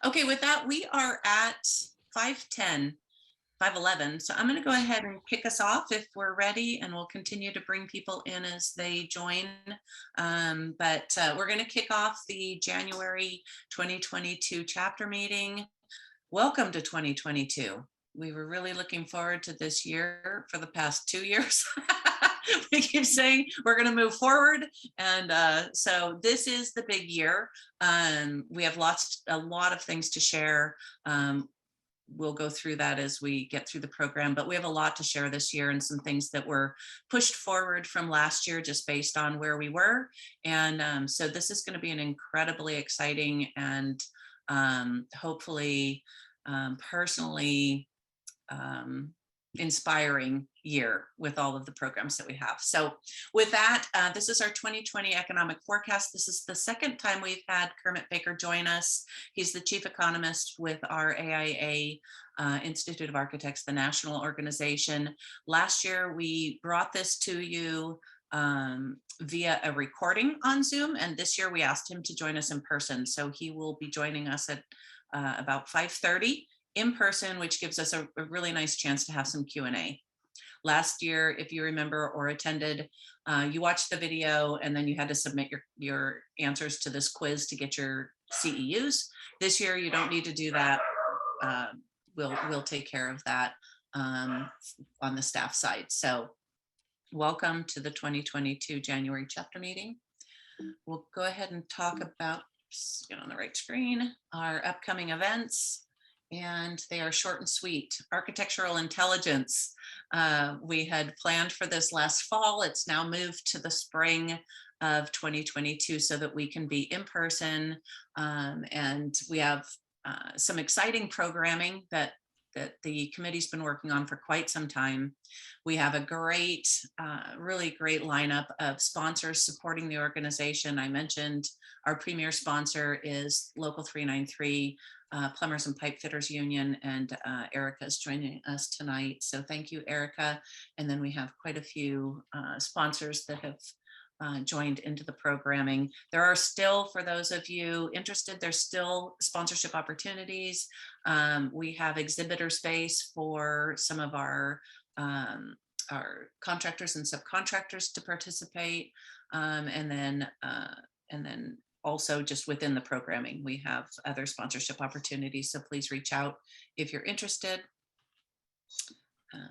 Okay, with that, we are at 5:10, 5:11. So I'm going to go ahead and kick us off if we're ready, and we'll continue to bring people in as they join. But we're going to kick off the January 2022 chapter meeting. Welcome to 2022. We were really looking forward to this year for the past 2 years. We keep saying we're going to move forward, and so this is the big year. We have a lot of things to share. We'll go through that as we get through the program, but we have a lot to share this year and some things that were pushed forward from last year just based on where we were. And so this is going to be an incredibly exciting and hopefully personally inspiring year with all of the programs that we have. So with that, this is our 2020 economic forecast. This is the second time we've had Kermit Baker join us. He's the Chief Economist with our AIA, Institute of Architects, the national organization. Last year, we brought this to you via a recording on Zoom, and this year we asked him to join us in person. So he will be joining us at about 5:30 in person, which gives us a really nice chance to have some Q&A. Last year, if you remember or attended, you watched the video and then you had to submit your answers to this quiz to get your CEUs. This year, you don't need to do that. We'll take care of that on the staff side. So welcome to the 2022 January chapter meeting. We'll go ahead and talk about, get on the right screen, our upcoming events. And they are short and sweet. Architectural intelligence. We had planned for this last fall. It's now moved to the spring of 2022 so that we can be in person. And we have some exciting programming that the committee's been working on for quite some time. We have a great, really great lineup of sponsors supporting the organization. I mentioned our premier sponsor is Local 393, Plumbers and Pipe Fitters Union, and Erica is joining us tonight. So thank you, Erica. And then we have quite a few sponsors that have joined into the programming. There are still, for those of you interested, there's still sponsorship opportunities. We have exhibitor space for some of our contractors and subcontractors to participate. And then also just within the programming, we have other sponsorship opportunities. So please reach out if you're interested. And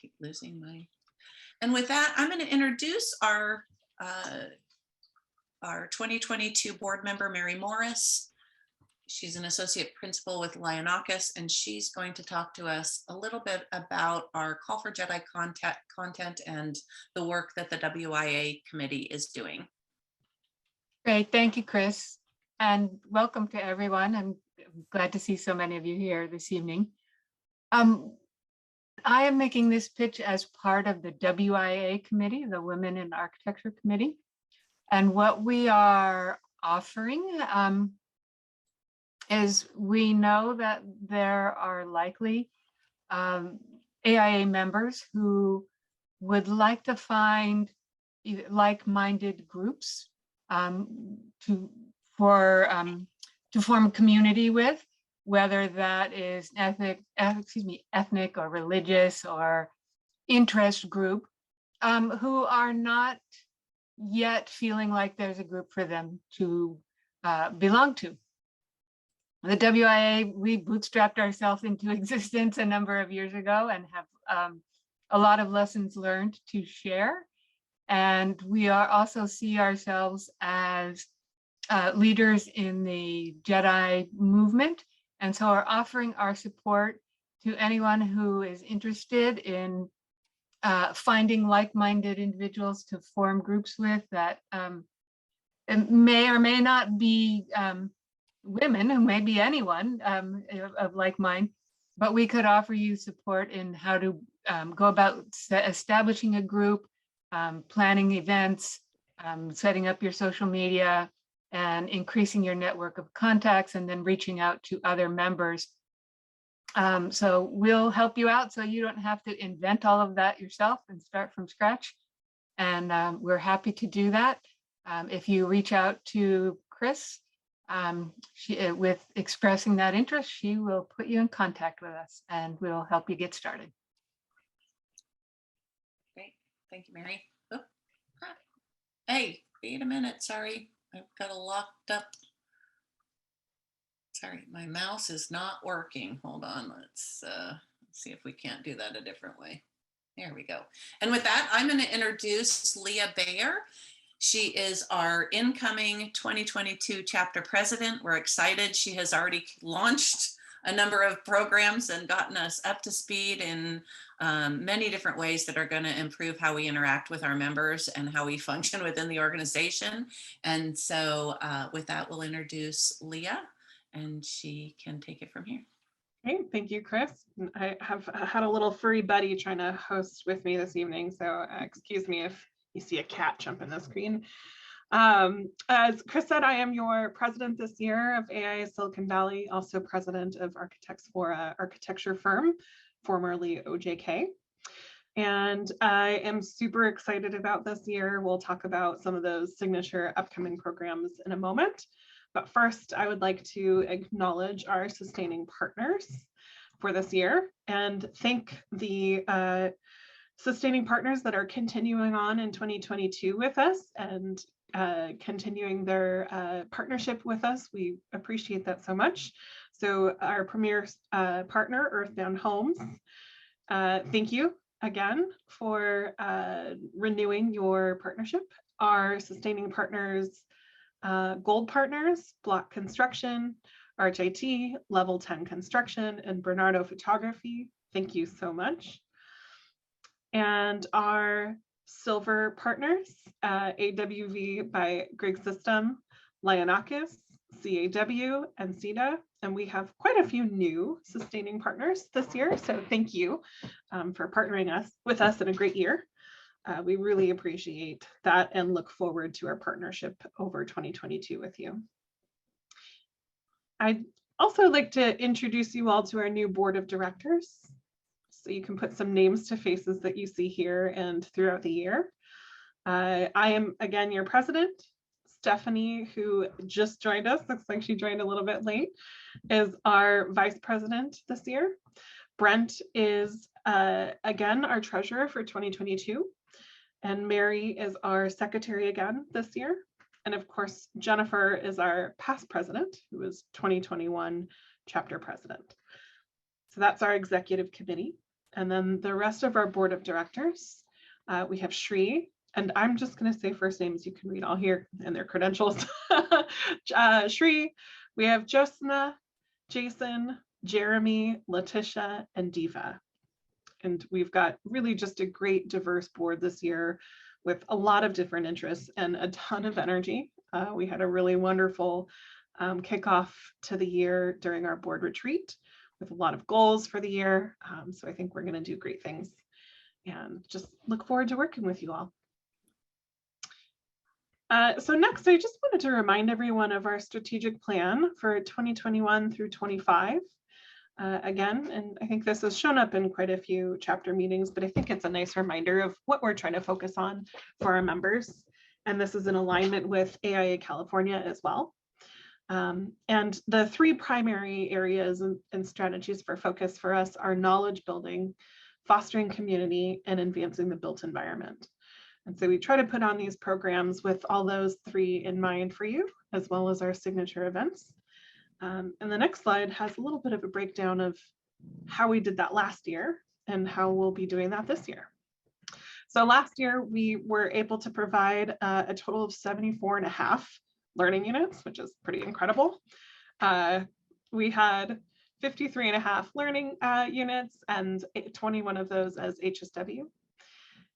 keep losing my. And with that, I'm going to introduce our 2022 board member, Mary Morris. She's an associate principal with Lionakis, and she's going to talk to us a little bit about our Call for Jedi content and the work that the WIA committee is doing. Great, thank you, Chris, and welcome to everyone. I'm glad to see so many of you here this evening. I am making this pitch as part of the WIA committee, the Women in Architecture Committee, and what we are offering is we know that there are likely AIA members who would like to find like-minded groups to form a community with, whether that is ethnic or religious or interest group, who are not yet feeling like there's a group for them to belong to. The WIA, we bootstrapped ourselves into existence a number of years ago and have a lot of lessons learned to share. And we also see ourselves as leaders in the Jedi movement. And so are offering our support to anyone who is interested in finding like-minded individuals to form groups with that may or may not be women, who may be anyone of like mind, but we could offer you support in how to go about establishing a group, planning events, setting up your social media, and increasing your network of contacts, and then reaching out to other members. So we'll help you out so you don't have to invent all of that yourself and start from scratch. And we're happy to do that. If you reach out to Chris, with expressing that interest, she will put you in contact with us and we'll help you get started. Great. Thank you, Mary. Oh, hey, wait a minute. Sorry. I've got a locked up. Sorry, my mouse is not working. Hold on. Let's see if we can't do that a different way. There we go. And with that, I'm going to introduce Leah Bayer. She is our incoming 2022 chapter president. We're excited. She has already launched a number of programs and gotten us up to speed in many different ways that are going to improve how we interact with our members and how we function within the organization. And so with that, we'll introduce Leah and she can take it from here. Great, thank you, Chris. I have had a little furry buddy trying to host with me this evening, so excuse me if you see a cat jump in the screen. As Chris said, I am your president this year of AIA Silicon Valley, also president of Architects for Architecture firm, formerly OJK. And I am super excited about this year. We'll talk about some of those signature upcoming programs in a moment. But first, I would like to acknowledge our sustaining partners for this year and thank the sustaining partners that are continuing on in 2022 with us and continuing their partnership with us. We appreciate that so much. So our premier partner, Earthbound Homes, thank you again for renewing your partnership. Our sustaining partners, Gold Partners, Block Construction, RHIT, Level 10 Construction, and Bernardo Photography. Thank you so much. And our silver partners, AWV by Grig System, Lionakis, CAW, and CETA. And we have quite a few new sustaining partners this year. So thank you for partnering with us in a great year. We really appreciate that and look forward to our partnership over 2022 with you. I'd also like to introduce you all to our new board of directors. So you can put some names to faces that you see here and throughout the year. I am again your president. Stephanie, who just joined us, looks like she joined a little bit late, is our vice president this year. Brent is again our treasurer for 2022. And Mary is our secretary again this year. And of course, Jennifer is our past president, who was 2021 chapter president. So that's our executive committee. And then the rest of our board of directors, we have Shri, and I'm just going to say first names you can read all here and their credentials. Shri, we have Josna, Jason, Jeremy, Letitia, and Diva. And we've got really just a great diverse board this year with a lot of different interests and a ton of energy. We had a really wonderful kickoff to the year during our board retreat with a lot of goals for the year. So I think we're going to do great things and just look forward to working with you all. So next, I just wanted to remind everyone of our strategic plan for 2021 through 25. Again, and I think this has shown up in quite a few chapter meetings, but I think it's a nice reminder of what we're trying to focus on for our members. And this is in alignment with AIA California as well. And the three primary areas and strategies for focus for us are knowledge building, fostering community, and advancing the built environment. And so we try to put on these programs with all those three in mind for you, as well as our signature events. And the next slide has a little bit of a breakdown of how we did that last year and how we'll be doing that this year. So last year, we were able to provide a total of 74.5 learning units, which is pretty incredible. We had 53.5 learning units and 21 of those as HSW.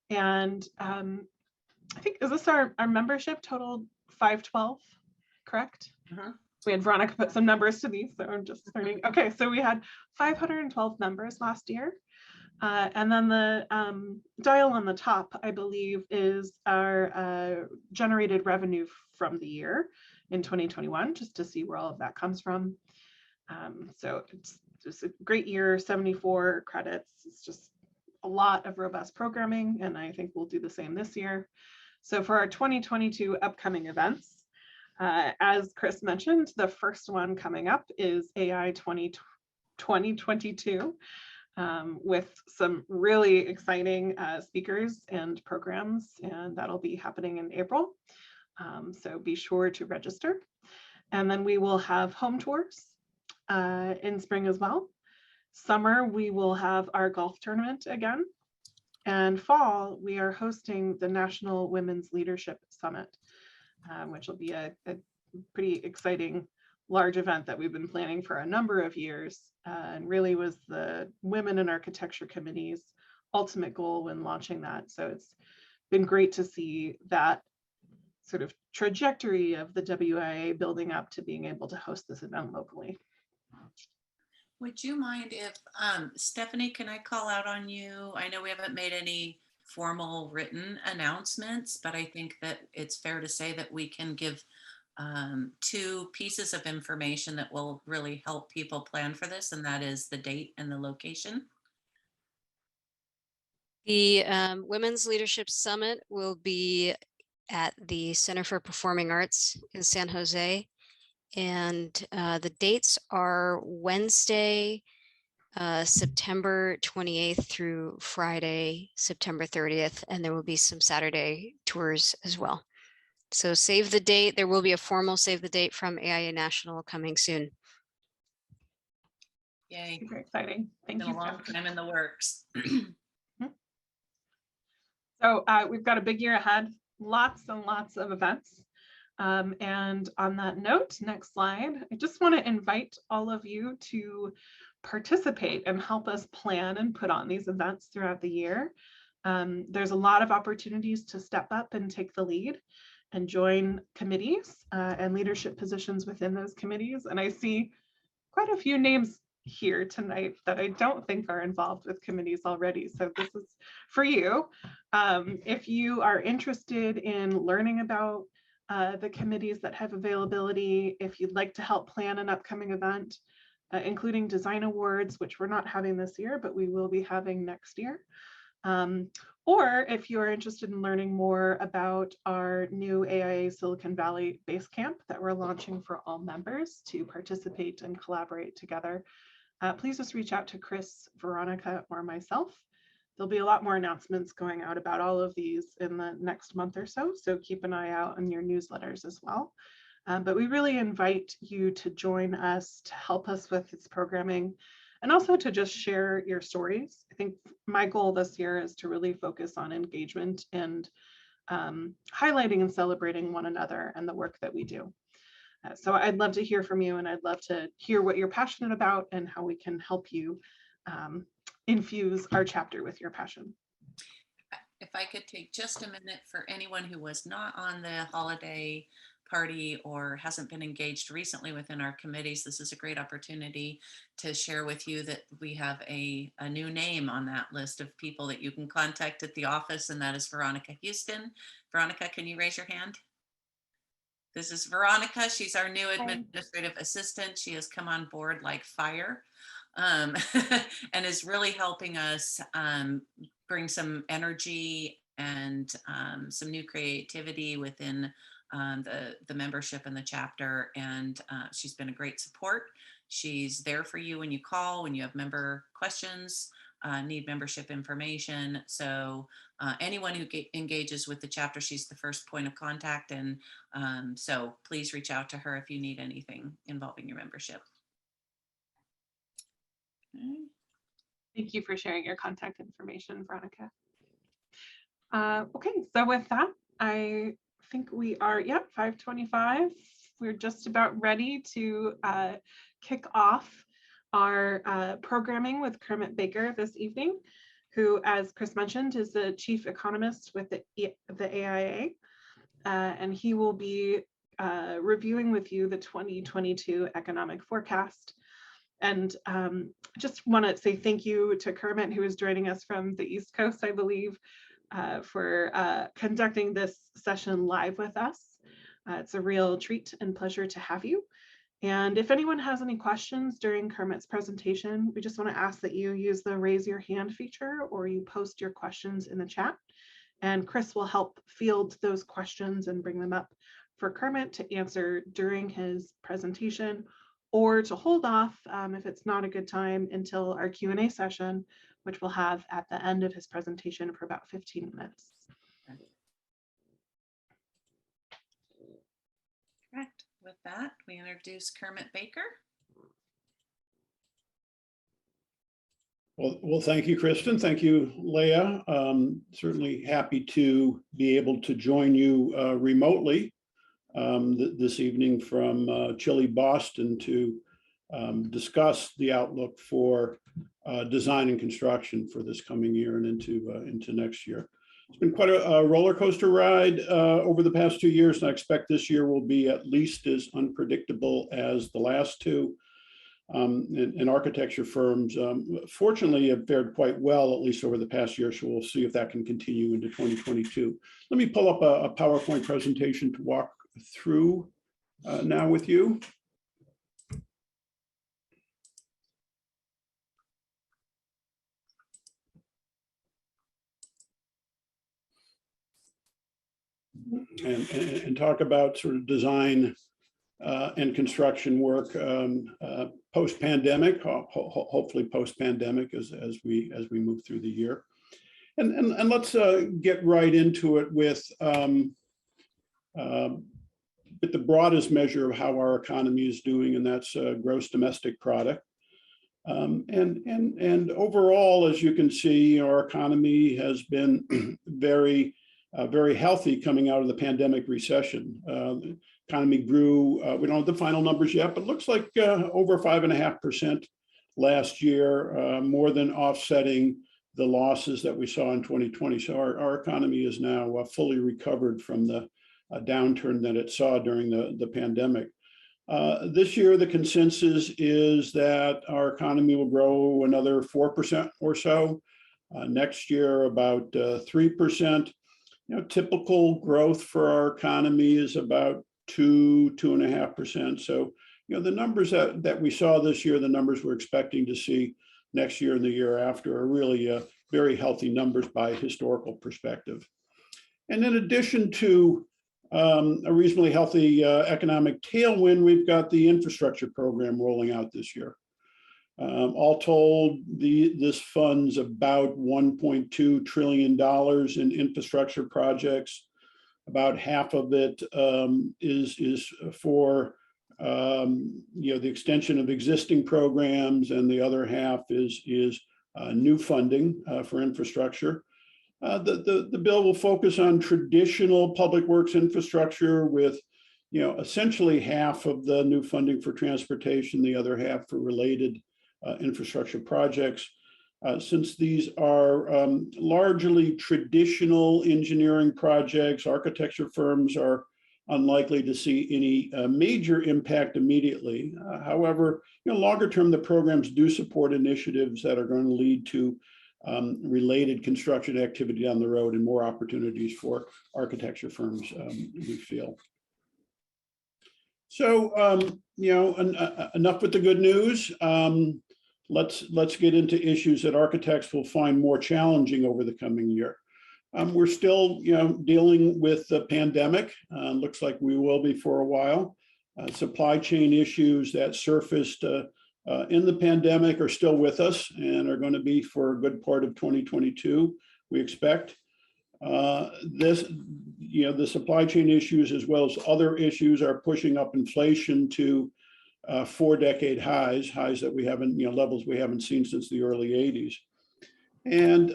And I think, is this our membership total 512, correct? Uh-huh. We had Veronica put some numbers to these, so I'm just learning. Okay, so we had 512 members last year. And then the dial on the top, I believe, is our generated revenue from the year in 2021, just to see where all of that comes from. So it's just a great year, 74 credits. It's just a lot of robust programming, and I think we'll do the same this year. So for our 2022 upcoming events, As Chris mentioned, the first one coming up is AI 2022. With some really exciting speakers and programs, and that'll be happening in April. So be sure to register. And then we will have home tours in spring as well. Summer, we will have our golf tournament again. And fall, we are hosting the National Women's Leadership Summit, which will be a pretty exciting large event that we've been planning for a number of years, and really was the Women in Architecture Committee's ultimate goal when launching that. So it's been great to see that sort of trajectory of the WIA building up to being able to host this event locally. Would you mind if, Stephanie, can I call out on you? I know we haven't made any formal written announcements, but I think that it's fair to say that we can give two pieces of information that will really help people plan for this, and that is the date and the location. The Women's Leadership Summit will be at the Center for Performing Arts in San Jose. And the dates are Wednesday, September 28th through Friday, September 30th. And there will be some Saturday tours as well. So save the date. There will be a formal save the date from AIA National coming soon. Yay. Super exciting. Thank Been you. a long time in the works. So we've got a big year ahead, lots and lots of events. And on that note, next slide, I just want to invite all of you to participate and help us plan and put on these events throughout the year. There's a lot of opportunities to step up and take the lead and join committees and leadership positions within those committees. And I see quite a few names here tonight that I don't think are involved with committees already. So this is for you. If you are interested in learning about the committees that have availability, if you'd like to help plan an upcoming event, including design awards, which we're not having this year, but we will be having next year. Or if you are interested in learning more about our new AIA Silicon Valley base camp that we're launching for all members to participate and collaborate together, please just reach out to Chris, Veronica, or myself. There'll be a lot more announcements going out about all of these in the next month or so, so keep an eye out on your newsletters as well. But we really invite you to join us to help us with this programming and also to just share your stories. I think my goal this year is to really focus on engagement and highlighting and celebrating one another and the work that we do. So I'd love to hear from you, and I'd love to hear what you're passionate about and how we can help you infuse our chapter with your passion. If I could take just a minute for anyone who was not on the holiday party or hasn't been engaged recently within our committees, this is a great opportunity to share with you that we have a new name on that list of people that you can contact at the office, and that is Veronica Houston. Veronica, can you raise your hand? This is Veronica. She's our new administrative assistant. She has come on board like fire and is really helping us bring some energy and some new creativity within the membership and the chapter. And she's been a great support. She's there for you when you call, when you have member questions, need membership information. So anyone who engages with the chapter, she's the first point of contact. And so please reach out to her if you need anything involving your membership. Okay. Thank you for sharing your contact information, Veronica. Okay, so with that, I think we are, 5:25. We're just about ready to kick off our programming with Kermit Baker this evening, who, as Chris mentioned, is the Chief Economist with the AIA. And he will be reviewing with you the 2022 economic forecast. And just want to say thank you to Kermit, who is joining us from the East Coast, I believe, for conducting this session live with us. It's a real treat and pleasure to have you. And if anyone has any questions during Kermit's presentation, we just want to ask that you use the raise your hand feature, or you post your questions in the chat. And Chris will help field those questions and bring them up for Kermit to answer during his presentation, or to hold off if it's not a good time until our Q&A session, which we'll have at the end of his presentation for about 15 minutes. Correct. With that, we introduce Kermit Baker. Well, thank you, Kristen. Thank you, Leah. Certainly happy to be able to join you remotely this evening from chilly Boston to discuss the outlook for design and construction for this coming year and into next year. It's been quite a roller coaster ride over the past 2 years, and I expect this year will be at least as unpredictable as the last two. And architecture firms, fortunately, have fared quite well, at least over the past year. So we'll see if that can continue into 2022. Let me pull up a PowerPoint presentation to walk through now with you. And talk about sort of design and construction work post-pandemic, hopefully post-pandemic as we move through the year. And let's get right into it with the broadest measure of how our economy is doing, and that's gross domestic product. And overall, as you can see, our economy has been very healthy coming out of the pandemic recession. The economy grew, we don't have the final numbers yet, but looks like over 5.5% last year, more than offsetting the losses that we saw in 2020. So our economy is now fully recovered from the downturn that it saw during the pandemic. This year, the consensus is that our economy will grow another 4% or so. Next year, about 3%. Typical growth for our economy is about 2.5%. So, the numbers that we saw this year, the numbers we're expecting to see next year and the year after are really very healthy numbers by historical perspective. And in addition to a reasonably healthy economic tailwind, we've got the infrastructure program rolling out this year. All told, this funds about $1.2 trillion in infrastructure projects. About half of it is for the extension of existing programs, and the other half is new funding for infrastructure. The bill will focus on traditional public works infrastructure with essentially half of the new funding for transportation, the other half for related infrastructure projects. Since these are largely traditional engineering projects, architecture firms are unlikely to see any major impact immediately. However, longer term, the programs do support initiatives that are going to lead to related construction activity down the road and more opportunities for architecture firms, we feel. So, enough with the good news. Let's get into issues that architects will find more challenging over the coming year. We're still, dealing with the pandemic. Looks like we will be for a while. Supply chain issues that surfaced in the pandemic are still with us and are going to be for a good part of 2022, we expect. The supply chain issues, as well as other issues, are pushing up inflation to 4-decade highs that we haven't, levels we haven't seen since the early 80s. And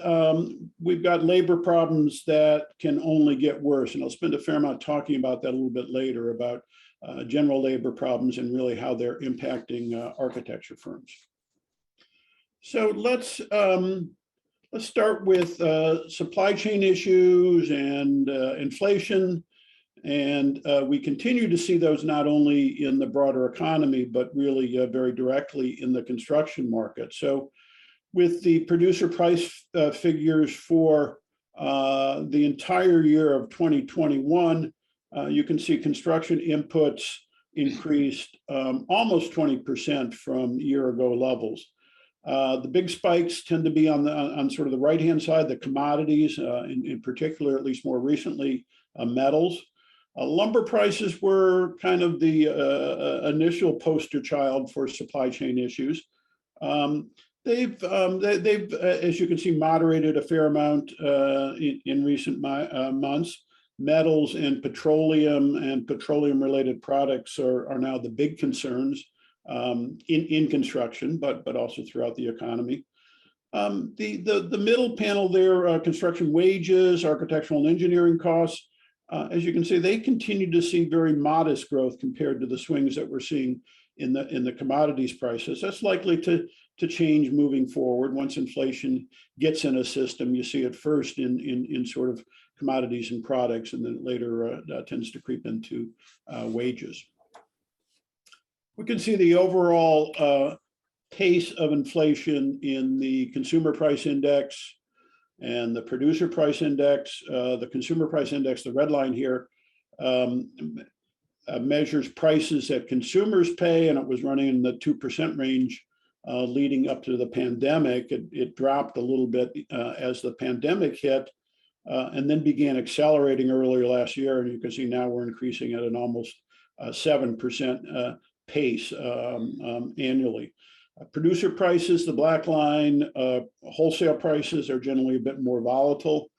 we've got labor problems that can only get worse. And I'll spend a fair amount talking about that a little bit later, about general labor problems and really how they're impacting architecture firms. So let's start with supply chain issues and inflation. And we continue to see those not only in the broader economy, but really very directly in the construction market. So with the producer price figures for the entire year of 2021, you can see construction inputs increased almost 20% from year ago levels. The big spikes tend to be on sort of the right-hand side, the commodities, in particular, at least more recently, metals. Lumber prices were kind of the initial poster child for supply chain issues. They've, as you can see, moderated a fair amount in recent months. Metals and petroleum-related products are now the big concerns in construction, but also throughout the economy. The middle panel there, construction wages, architectural and engineering costs. As you can see, they continue to see very modest growth compared to the swings that we're seeing in the commodities prices. That's likely to change moving forward. Once inflation gets in a system, you see it first in sort of commodities and products, and then later tends to creep into wages. We can see the overall pace of inflation in the consumer price index and the producer price index. The consumer price index, the red line here, measures prices that consumers pay, and it was running in the 2% range leading up to the pandemic. It dropped a little bit as the pandemic hit, and then began accelerating earlier last year. And you can see now we're increasing at an almost 7% pace annually. Producer prices, the black line, wholesale prices are generally a bit more volatile.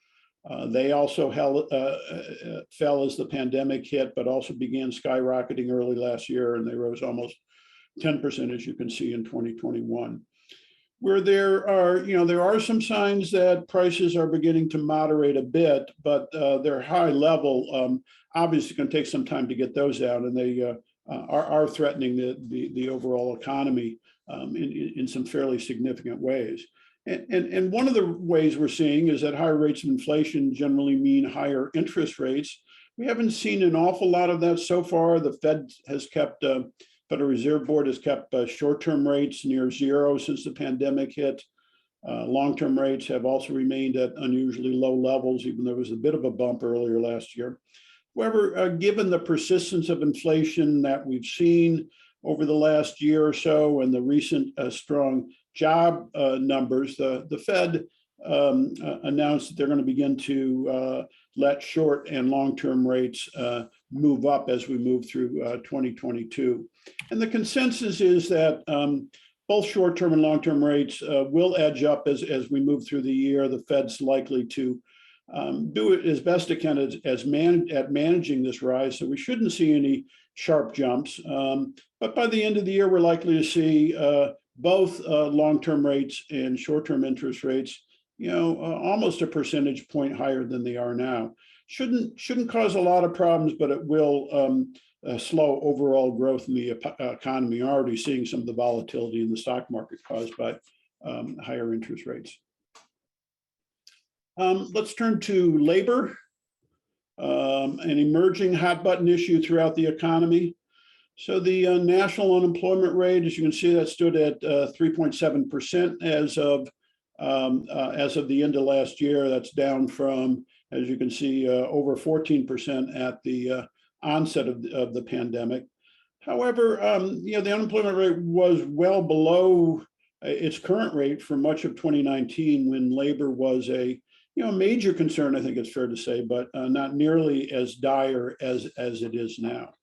They also fell as the pandemic hit, but also began skyrocketing early last year, and they rose almost 10%, as you can see, in 2021. Where there are some signs that prices are beginning to moderate a bit, but they're high level. Obviously, going to take some time to get those out, and they are threatening the overall economy in some fairly significant ways. And one of the ways we're seeing is that higher rates of inflation generally mean higher interest rates. We haven't seen an awful lot of that so far. The Fed has kept, Federal Reserve Board has kept short-term rates near zero since the pandemic hit. Long-term rates have also remained at unusually low levels, even though there was a bit of a bump earlier last year. However, given the persistence of inflation that we've seen over the last year or so and the recent strong job numbers, the Fed announced that they're going to begin to let short and long-term rates move up as we move through 2022. And the consensus is that both short-term and long-term rates will edge up as we move through the year. The Fed's likely to do it as best it can at managing this rise. So we shouldn't see any sharp jumps. But by the end of the year, we're likely to see both long-term rates and short-term interest rates, almost a percentage point higher than they are now. Shouldn't cause a lot of problems, but it will slow overall growth in the economy. You're already seeing some of the volatility in the stock market caused by higher interest rates. Let's turn to labor, an emerging hot button issue throughout the economy. So the national unemployment rate, as you can see, that stood at 3.7% as of the end of last year. That's down from, as you can see, over 14% at the onset of the pandemic. However, the unemployment rate was well below its current rate for much of 2019, when labor was a major concern, I think it's fair to say, but not nearly as dire as it is now.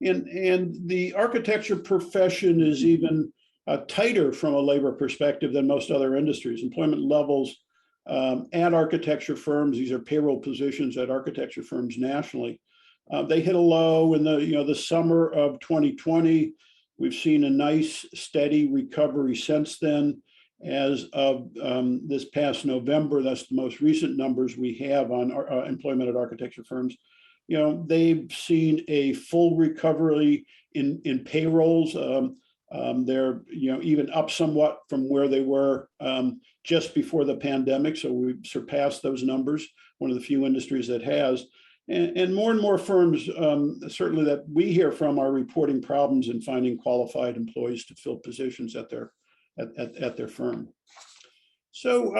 And the architecture profession is even tighter from a labor perspective than most other industries. Employment levels at architecture firms, these are payroll positions at architecture firms nationally, they hit a low in the summer of 2020. We've seen a nice steady recovery since then. As of this past November, that's the most recent numbers we have on employment at architecture firms. They've seen a full recovery in payrolls. They're even up somewhat from where they were just before the pandemic. So we've surpassed those numbers, one of the few industries that has. And more firms, certainly that we hear from, are reporting problems in finding qualified employees to fill positions at their firm. So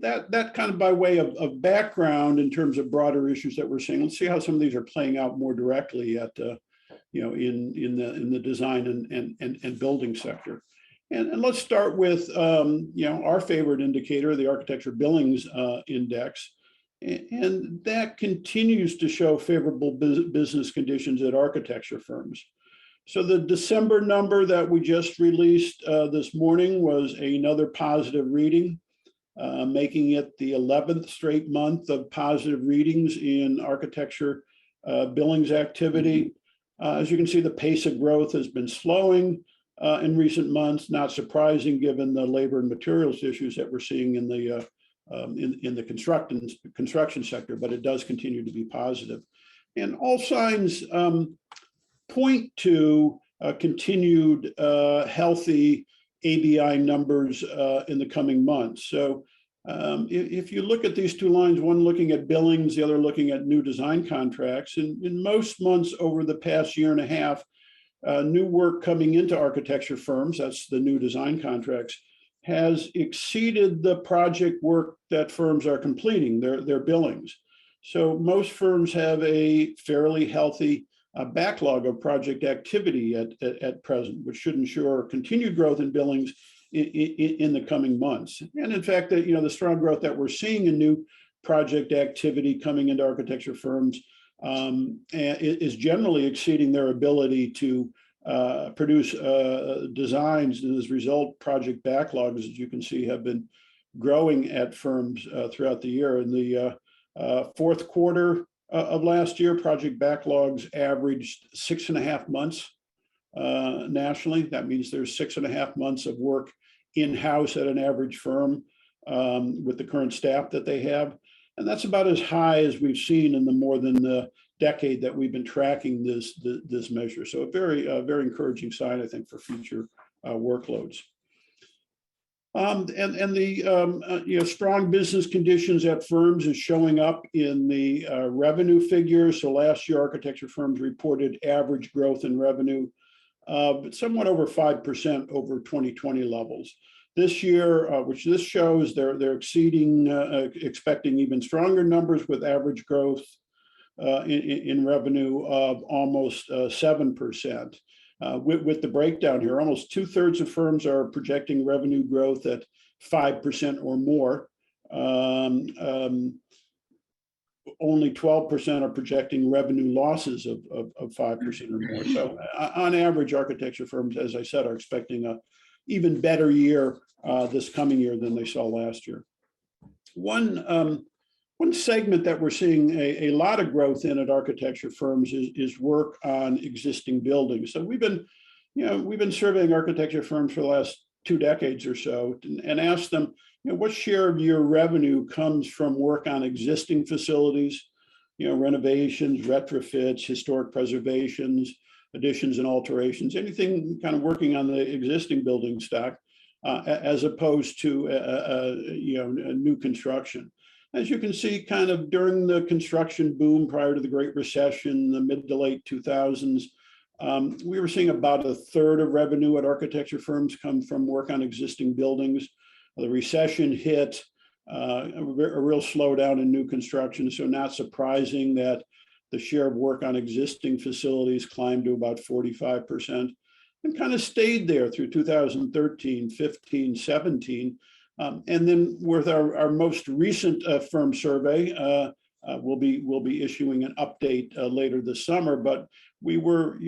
that kind of by way of background in terms of broader issues that we're seeing. Let's see how some of these are playing out more directly at in the design and building sector. And let's start with our favorite indicator, the Architecture Billings Index. And that continues to show favorable business conditions at architecture firms. So the December number that we just released this morning was another positive reading, making it the 11th straight month of positive readings in architecture billings activity. As you can see, the pace of growth has been slowing in recent months, not surprising given the labor and materials issues that we're seeing in the construction sector, but it does continue to be positive. And all signs point to continued healthy ABI numbers in the coming months. So if you look at these two lines, one looking at billings, the other looking at new design contracts, in most months over the past year and a half, new work coming into architecture firms, that's the new design contracts, has exceeded the project work that firms are completing, their billings. So most firms have a fairly healthy backlog of project activity at present, which should ensure continued growth in billings in the coming months. And in fact, the strong growth that we're seeing in new project activity coming into architecture firms is generally exceeding their ability to produce designs. And as a result, project backlogs, as you can see, have been growing at firms throughout the year. In the fourth quarter of last year, project backlogs averaged 6.5 months nationally. That means there's 6.5 months of work in-house at an average firm with the current staff that they have. And that's about as high as we've seen in the more than the decade that we've been tracking this measure. So a very encouraging sign, I think, for future workloads. And the strong business conditions at firms is showing up in the revenue figures. So last year, architecture firms reported average growth in revenue, but somewhat over 5% over 2020 levels. This year, which this shows, they're exceeding, expecting even stronger numbers with average growth in revenue of almost 7%. With the breakdown here, almost 2/3 of firms are projecting revenue growth at 5% or more. Only 12% are projecting revenue losses of 5% or more. So on average, architecture firms, as I said, are expecting a even better year this coming year than they saw last year. One segment that we're seeing a lot of growth in at architecture firms is work on existing buildings. So we've been surveying architecture firms for the last 2 decades or so and asked them, what share of your revenue comes from work on existing facilities, renovations, retrofits, historic preservations, additions and alterations, anything kind of working on the existing building stock, as opposed to a new construction. As you can see, kind of during the construction boom prior to the Great Recession, the mid to late 2000s, we were seeing about 1/3 of revenue at architecture firms come from work on existing buildings. The recession hit, a real slowdown in new construction, so not surprising that the share of work on existing facilities climbed to about 45% and kind of stayed there through 2013, 15, 17. And then with our most recent firm survey, we'll be issuing an update later this summer. But we were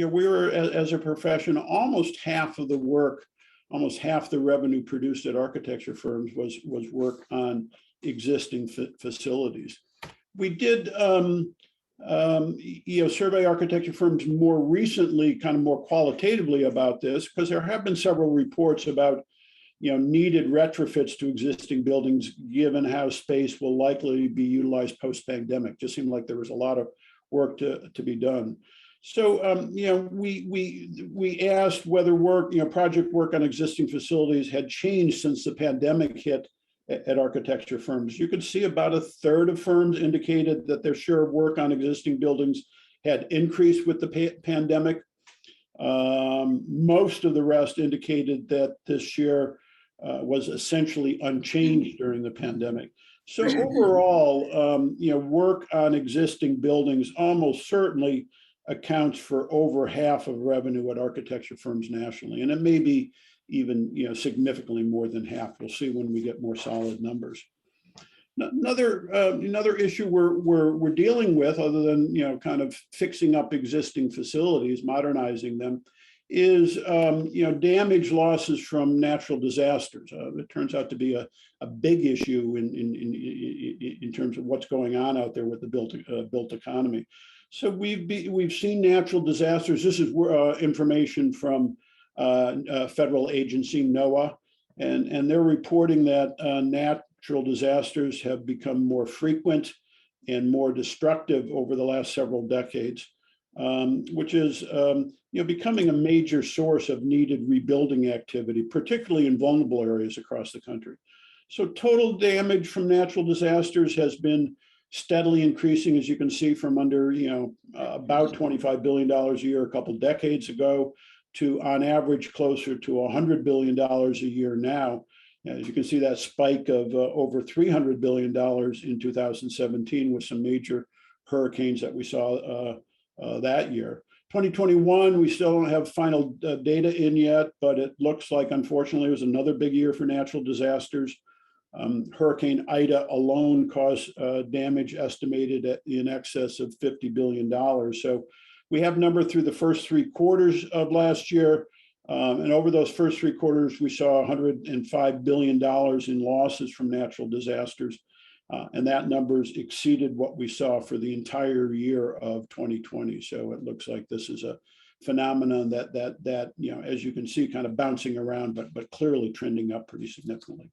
as a profession, almost half of the work, almost half the revenue produced at architecture firms was work on existing facilities. We did survey architecture firms more recently, kind of more qualitatively about this, because there have been several reports about needed retrofits to existing buildings, given how space will likely be utilized post-pandemic. Just seemed like there was a lot of work to be done. So, we asked whether project work on existing facilities had changed since the pandemic hit at architecture firms. You could see about 1/3 of firms indicated that their share of work on existing buildings had increased with the pandemic. Most of the rest indicated that this share was essentially unchanged during the pandemic. So overall, work on existing buildings almost certainly accounts for over half of revenue at architecture firms nationally, and it may be even significantly more than half. We'll see when we get more solid numbers. Another issue we're dealing with, other than kind of fixing up existing facilities, modernizing them, is damage losses from natural disasters. It turns out to be a big issue in terms of what's going on out there with the built economy. So we've seen natural disasters. This is information from federal agency NOAA, and they're reporting that natural disasters have become more frequent and more destructive over the last several decades, which is becoming a major source of needed rebuilding activity, particularly in vulnerable areas across the country. So total damage from natural disasters has been steadily increasing, as you can see, from under about $25 billion a year a couple decades ago to on average closer to $100 billion a year now. As you can see, that spike of over $300 billion in 2017 with some major hurricanes that we saw that year. 2021, we still don't have final data in yet, but it looks like, unfortunately, it was another big year for natural disasters. Hurricane Ida alone caused damage estimated at in excess of $50 billion. So we have numbers through the first 3 quarters of last year. And over those first 3 quarters, we saw $105 billion in losses from natural disasters. And that numbers exceeded what we saw for the entire year of 2020. So it looks like this is a phenomenon that as you can see, kind of bouncing around, but clearly trending up pretty significantly.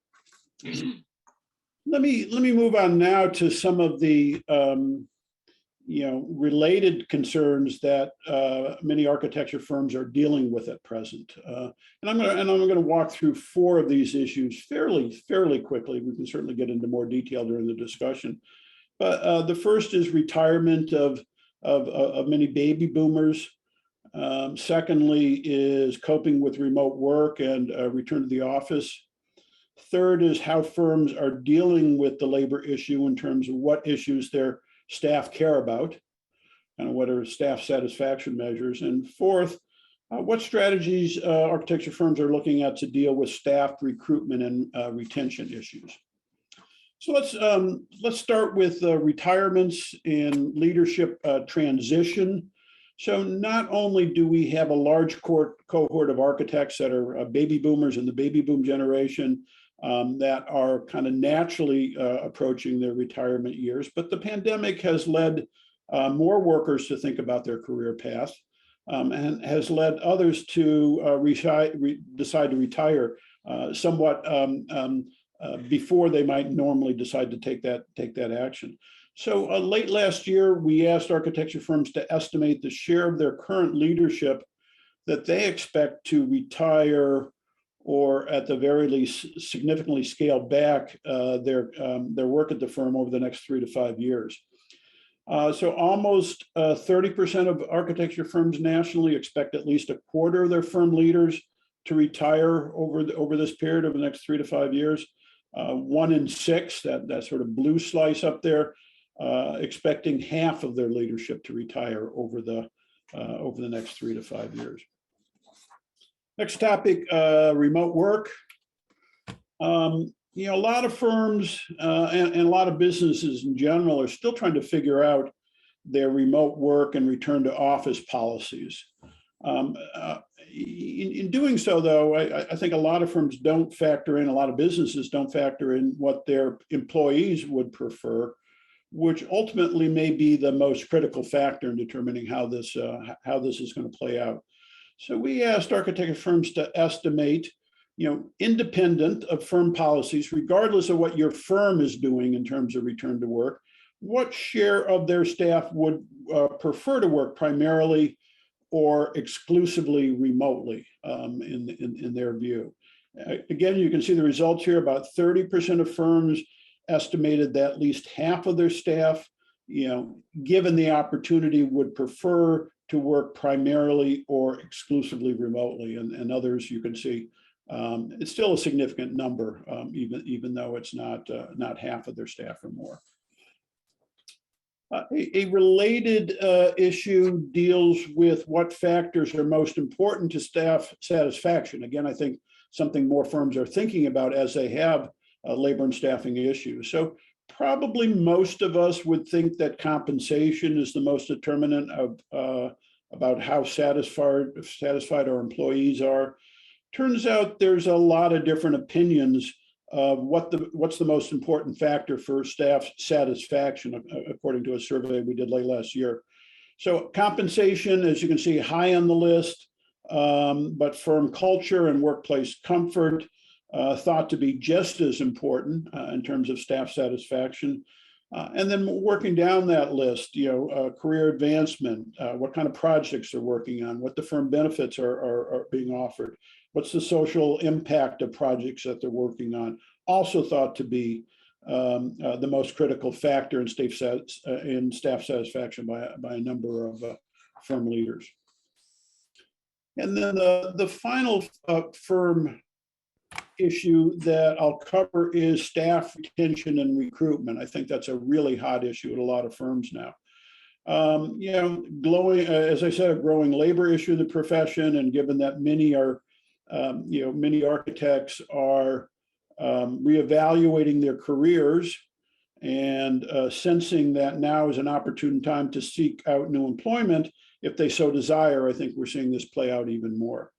Let me move on now to some of the related concerns that many architecture firms are dealing with at present. And I'm going to walk through 4 of these issues fairly quickly. We can certainly get into more detail during the discussion. But the first is retirement of many baby boomers. Secondly is coping with remote work and return to the office. Third is how firms are dealing with the labor issue in terms of what issues their staff care about and what are staff satisfaction measures. And fourth, what strategies architecture firms are looking at to deal with staff recruitment and retention issues. So let's start with retirements and leadership transition. So not only do we have a large cohort of architects that are baby boomers in the baby boom generation that are kind of naturally approaching their retirement years, but the pandemic has led more workers to think about their career path and has led others to decide to retire somewhat before they might normally decide to take that action. So late last year, we asked architecture firms to estimate the share of their current leadership that they expect to retire or at the very least significantly scale back their work at the firm over the next 3 to 5 years. So almost 30% of architecture firms nationally expect at least a quarter of their firm leaders to retire over this period of the next 3 to 5 years. 1 in 6, that sort of blue slice up there, expecting half of their leadership to retire over the next 3 to 5 years. Next topic, remote work. A lot of firms and a lot of businesses in general are still trying to figure out their remote work and return to office policies. In doing so, though, I think a lot of firms don't factor in, a lot of businesses don't factor in what their employees would prefer, which ultimately may be the most critical factor in determining how this is going to play out. So we asked architecture firms to estimate, independent of firm policies, regardless of what your firm is doing in terms of return to work, what share of their staff would prefer to work primarily or exclusively remotely in their view. Again, you can see the results here. About 30% of firms estimated that at least half of their staff, given the opportunity, would prefer to work primarily or exclusively remotely, and others you can see it's still a significant number, even though it's not half of their staff or more. A related issue deals with what factors are most important to staff satisfaction. Again, I think something more firms are thinking about as they have labor and staffing issues. So Probably most of us would think that compensation is the most determinant of about how satisfied our employees are. Turns out there's a lot of different opinions of what's the most important factor for staff satisfaction, according to a survey we did late last year. So compensation, as you can see, high on the list, but firm culture and workplace comfort thought to be just as important in terms of staff satisfaction. And then working down that list, career advancement, what kind of projects they're working on, what the firm benefits are being offered, what's the social impact of projects that they're working on, also thought to be the most critical factor in staff satisfaction by a number of firm leaders. And then the final firm issue that I'll cover is staff retention and recruitment. I think that's a really hot issue at a lot of firms now. As I said, a growing labor issue in the profession, and given that many architects are reevaluating their careers and sensing that now is an opportune time to seek out new employment if they so desire. I think we're seeing this play out even more.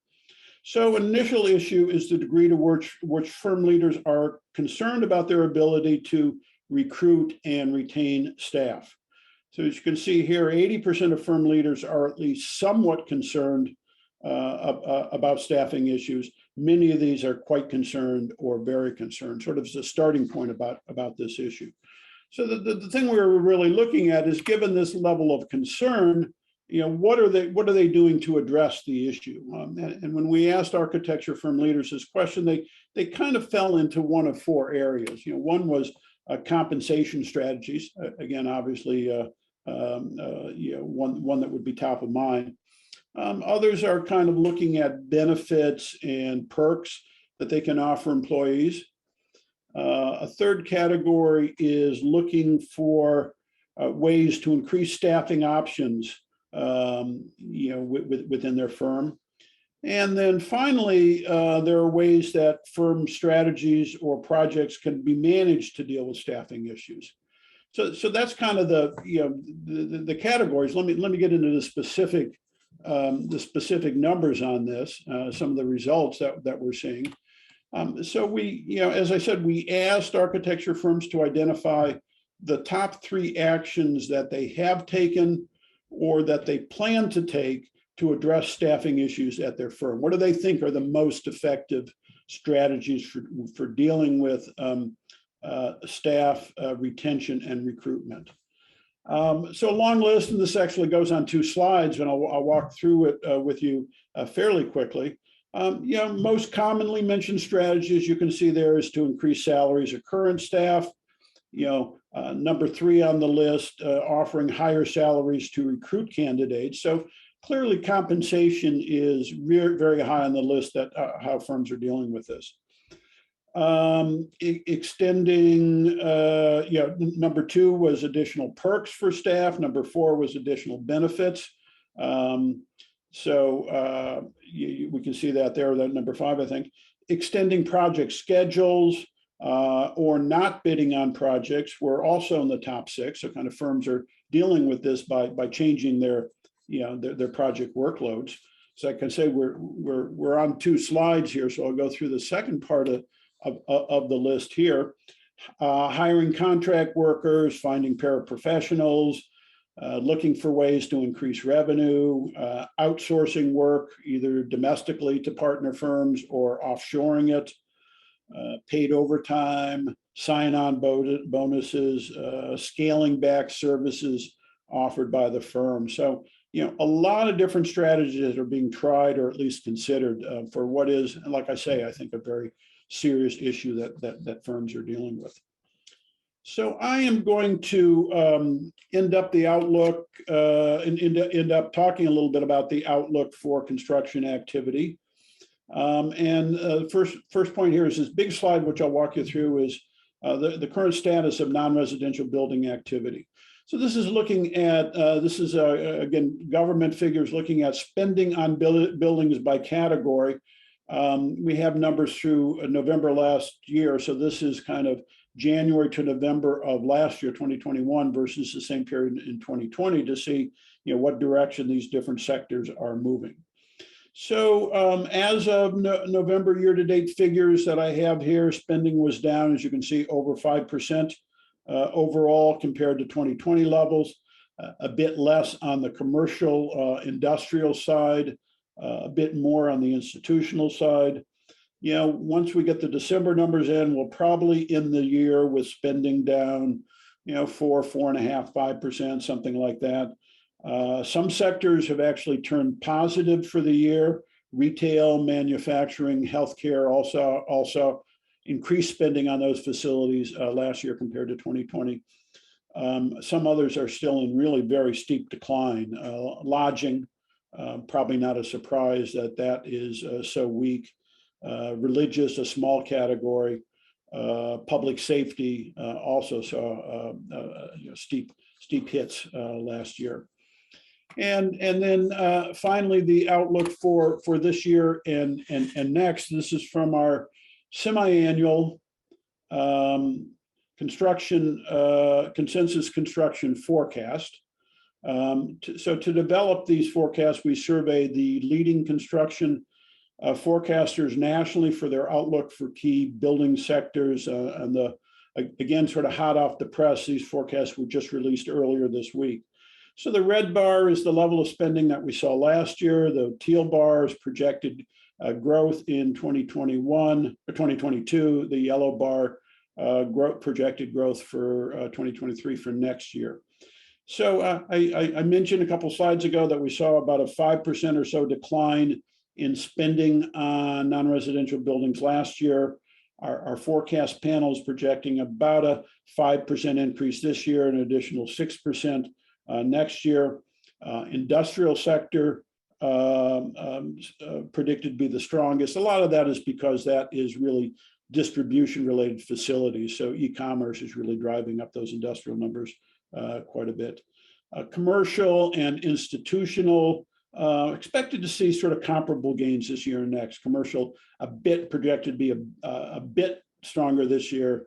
So an initial issue is the degree to which firm leaders are concerned about their ability to recruit and retain staff. So as you can see here, 80% of firm leaders are at least somewhat concerned about staffing issues. Many of these are quite concerned or very concerned, sort of as a starting point about this issue. So the thing we're really looking at is, given this level of concern, what are they doing to address the issue? And when we asked architecture firm leaders this question, they kind of fell into one of four areas. One was compensation strategies. Again, obviously, one that would be top of mind. Others are kind of looking at benefits and perks that they can offer employees. A third category is looking for ways to increase staffing options within their firm. And then finally, there are ways that firm strategies or projects can be managed to deal with staffing issues. So that's kind of the categories. Let me get into the specific numbers on this, some of the results that we're seeing. So we, as I said, we asked architecture firms to identify the top 3 actions that they have taken or that they plan to take to address staffing issues at their firm. What do they think are the most effective strategies for dealing with staff retention and recruitment? So a long list, and this actually goes on 2 slides, and I'll walk through it with you fairly quickly. Most commonly mentioned strategies you can see there is to increase salaries of current staff. Number 3 on the list, offering higher salaries to recruit candidates. So clearly compensation is very, very high on the list that how firms are dealing with this. Extending, number 2 was additional perks for staff. Number 4 was additional benefits. We can see that there, that number 5, I think. Extending project schedules or not bidding on projects were also in the top 6. So kind of firms are dealing with this by changing their project workloads. So I can say we're on 2 slides here. So I'll go through the second part of the list here. Hiring contract workers, finding paraprofessionals, looking for ways to increase revenue, outsourcing work, either domestically to partner firms or offshoring it, paid overtime, sign-on bonuses, scaling back services offered by the firm. So, a lot of different strategies that are being tried or at least considered for what is, and like I say, I think a very serious issue that firms are dealing with. So I am going to end up the outlook and end up talking a little bit about the outlook for construction activity. First point here is this big slide, which I'll walk you through, is the current status of non-residential building activity. So this is looking at, again, government figures looking at spending on buildings by category. We have numbers through November last year. So this is kind of January to November of last year, 2021, versus the same period in 2020 to see, what direction these different sectors are moving. So as of November year-to-date figures that I have here, spending was down, as you can see, over 5% overall compared to 2020 levels, a bit less on the commercial industrial side, a bit more on the institutional side. Once we get the December numbers in, we'll probably end the year with spending down, 4.5%, 5%, something like that. Some sectors have actually turned positive for the year. Retail, manufacturing, healthcare also increased spending on those facilities last year compared to 2020. Some others are still in really very steep decline. Lodging, probably not a surprise that is so weak. Religious, a small category. Public safety also saw steep hits last year. And then finally, the outlook for this year and next. This is from our semi-annual consensus construction forecast. So to develop these forecasts, we survey the leading construction forecasters nationally for their outlook for key building sectors. And again, sort of hot off the press, these forecasts were just released earlier this week. So the red bar is the level of spending that we saw last year. The teal bar is projected growth in 2021 or 2022. The yellow bar projected growth for 2023 for next year. So I mentioned a couple slides ago that we saw about a 5% or so decline in spending on non-residential buildings last year. Our forecast panel is projecting about a 5% increase this year, an additional 6% next year. Industrial sector predicted to be the strongest. A lot of that is because that is really distribution related facilities. So e-commerce is really driving up those industrial numbers quite a bit. Commercial and institutional expected to see sort of comparable gains this year and next. Commercial a bit projected to be a bit stronger this year,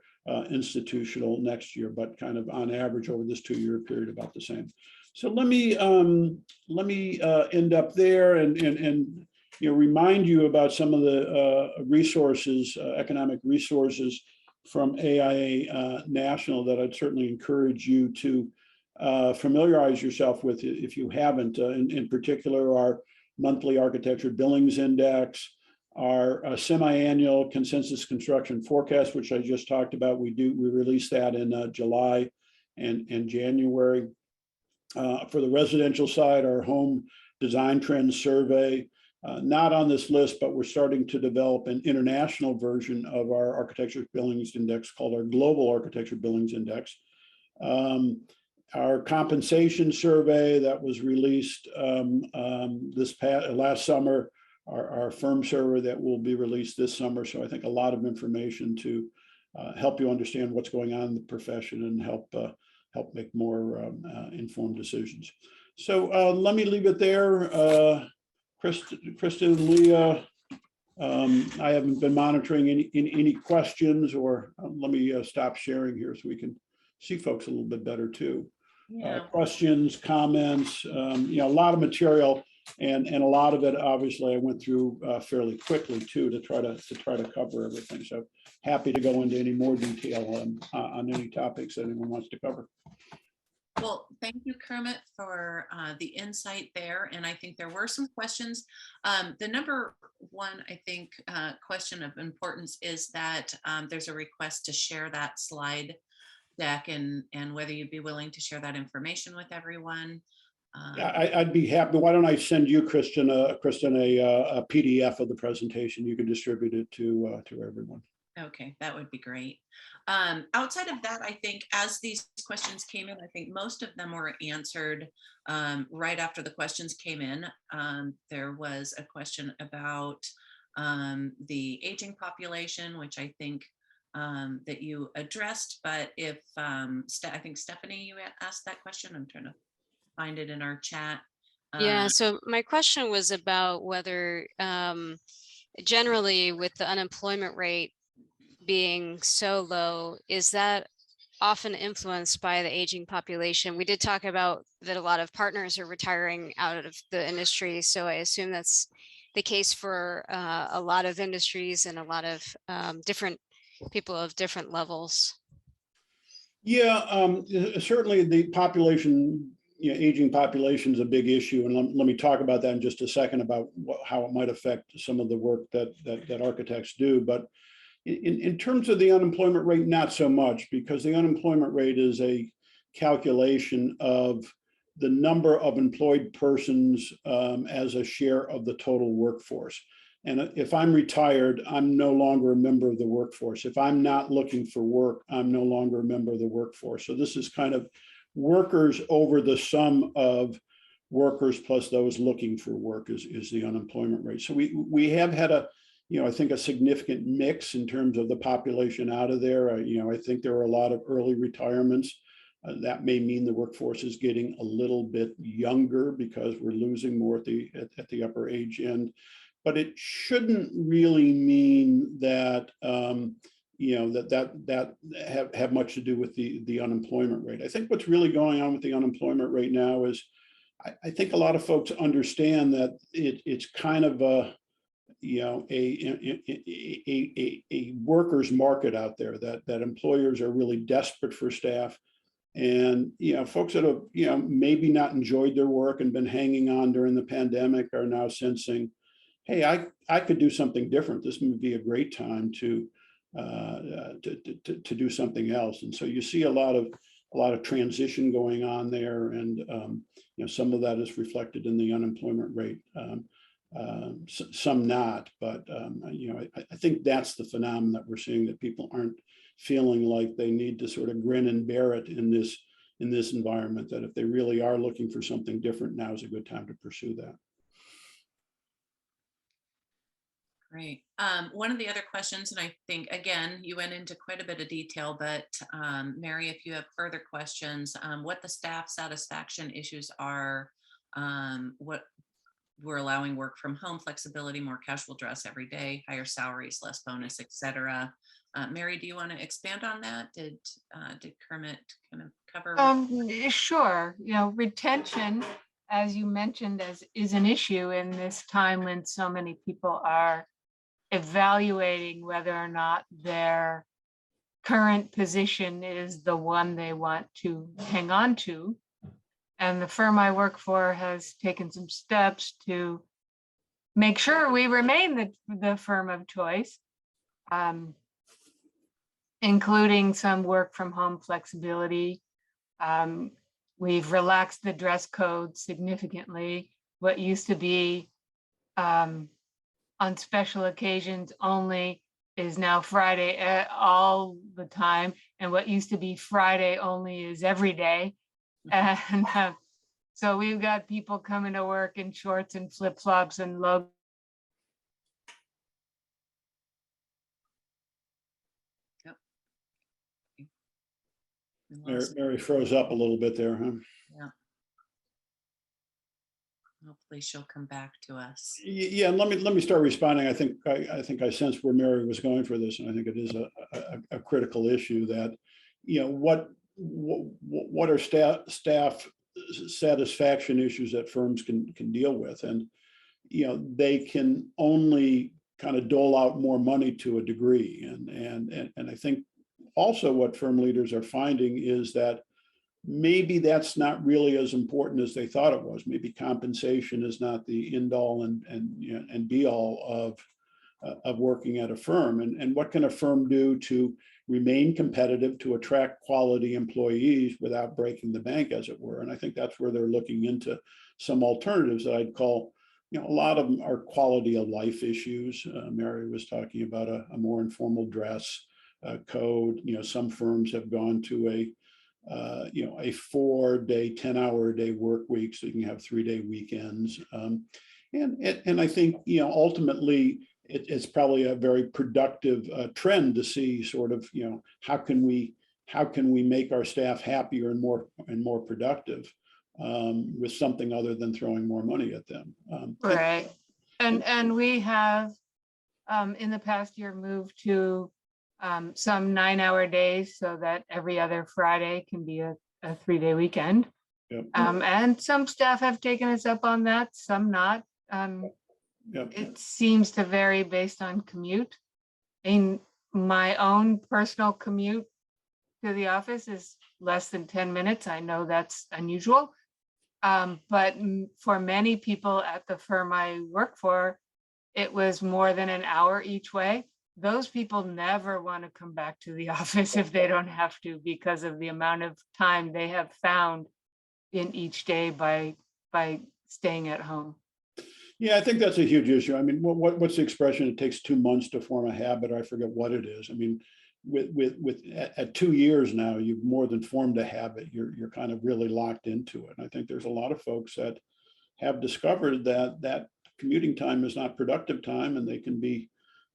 institutional next year, but kind of on average over this 2-year period about the same. So let me end up there and remind you about some of the resources, economic resources from AIA National that I'd certainly encourage you to familiarize yourself with if you haven't. In particular, our monthly Architecture Billings Index, our semi-annual consensus construction forecast, which I just talked about. We release that in July and January. For the residential side, our home design trends survey, not on this list, but we're starting to develop an international version of our Architecture Billings Index called our Global Architecture Billings Index. Our compensation survey that was released last summer, our firm survey that will be released this summer. So I think a lot of information to help you understand what's going on in the profession and help make more informed decisions. So let me leave it there. Kristen and Leah, I haven't been monitoring any questions, or let me stop sharing here so we can see folks a little bit better too. Yeah. Questions, comments, a lot of material, and a lot of it obviously I went through fairly quickly too to try to cover everything. So happy to go into any more detail on any topics that anyone wants to cover. Well, thank you, Kermit, for the insight there. And I think there were some questions. The number one, I think, question of importance is that there's a request to share that slide deck and whether you'd be willing to share that information with everyone. Yeah, I'd be happy. Why don't I send you, Kristen, a PDF of the presentation? You can distribute it to everyone. Okay, that would be great. Outside of that, I think as these questions came in, I think most of them were answered right after the questions came in. There was a question about the aging population, which I think that you addressed, but if I think Stephanie, you asked that question. I'm trying to find it in our chat. Yeah, so my question was about whether generally with the unemployment rate being so low, is that often influenced by the aging population? We did talk about that a lot of partners are retiring out of the industry, so I assume that's the case for a lot of industries and a lot of different people of different levels. Yeah, certainly the population, aging population is a big issue. And let me talk about that in just a second about how it might affect some of the work that architects do. But in terms of the unemployment rate, not so much, because the unemployment rate is a calculation of the number of employed persons as a share of the total workforce. And if I'm retired, I'm no longer a member of the workforce. If I'm not looking for work, I'm no longer a member of the workforce. So this is kind of workers over the sum of workers plus those looking for work is the unemployment rate. So we have had I think a significant mix in terms of the population out of there. I think there are a lot of early retirements. That may mean the workforce is getting a little bit younger because we're losing more at the upper age end. But it shouldn't really mean that that have much to do with the unemployment rate. I think what's really going on with the unemployment rate now is I think a lot of folks understand that it's kind of a workers market out there, that employers are really desperate for staff. And folks that have maybe not enjoyed their work and been hanging on during the pandemic are now sensing, hey, I could do something different. This would be a great time to do something else. And so you see a lot of transition going on there, and some of that is reflected in the unemployment rate. Some not, but I think that's the phenomenon that we're seeing, that people aren't feeling like they need to sort of grin and bear it in this environment. That if they really are looking for something different, now is a good time to pursue that. Great. One of the other questions, and I think, again, you went into quite a bit of detail, but Mary, if you have further questions, what the staff satisfaction issues are, what we're allowing work from home, flexibility, more casual dress every day, higher salaries, less bonus, etc. Mary, do you want to expand on that? Did Kermit kind of cover? Sure. Retention, as you mentioned, is an issue in this time when so many people are evaluating whether or not their current position is the one they want to hang on to. And the firm I work for has taken some steps to make sure we remain the firm of choice, including some work from home flexibility. We've relaxed the dress code significantly. What used to be on special occasions only is now Friday all the time. And what used to be Friday only is every day. And so we've got people coming to work in shorts and flip-flops and low. Mary froze up a little bit there, huh? Yeah. Hopefully she'll come back to us. Yeah, let me start responding. I think I sensed where Mary was going for this, and I think it is a critical issue that, what are staff satisfaction issues that firms can deal with, and they can only kind of dole out more money to a degree, and I think also what firm leaders are finding is that maybe that's not really as important as they thought it was. Maybe compensation is not the end all and be all of working at a firm. And what can a firm do to remain competitive, to attract quality employees without breaking the bank, as it were? And I think that's where they're looking into some alternatives that I'd call, a lot of them are quality of life issues. Mary was talking about a more informal dress code. Some firms have gone to a 4-day, 10-hour-a-day work week, so you can have 3-day weekends. And I think, ultimately, it's probably a very productive trend to see sort of, how can we make our staff happier and more productive with something other than throwing more money at them. Right. And we have in the past year moved to some 9-hour days so that every other Friday can be a 3-day weekend. Yep. And some staff have taken us up on that, some not. Yep. It seems to vary based on commute. In my own personal commute to the office is less than 10 minutes. I know that's unusual. But for many people at the firm I work for, it was more than an hour each way. Those people never want to come back to the office if they don't have to, because of the amount of time they have found in each day by staying at home. Yeah, I think that's a huge issue. I mean, what's the expression? It takes 2 months to form a habit. I forget what it is. I mean, at 2 years now, you've more than formed a habit. You're kind of really locked into it. And I think there's a lot of folks that have discovered that commuting time is not productive time, and they can be,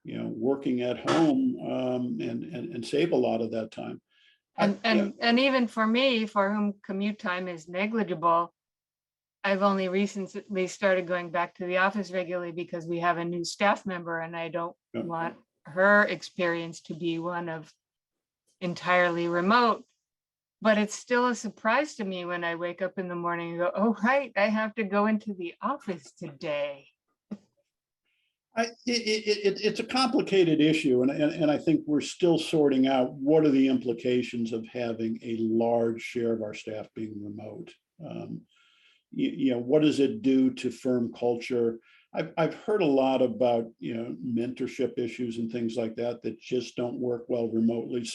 working at home and save a lot of that time. And even for me, for whom commute time is negligible, I've only recently started going back to the office regularly because we have a new staff member, and I don't want her experience to be one of entirely remote. But it's still a surprise to me when I wake up in the morning and go, oh, right, I have to go into the office today. It's a complicated issue, and I think we're still sorting out what are the implications of having a large share of our staff being remote. What does it do to firm culture? I've heard a lot about mentorship issues and things like that just don't work well remotely.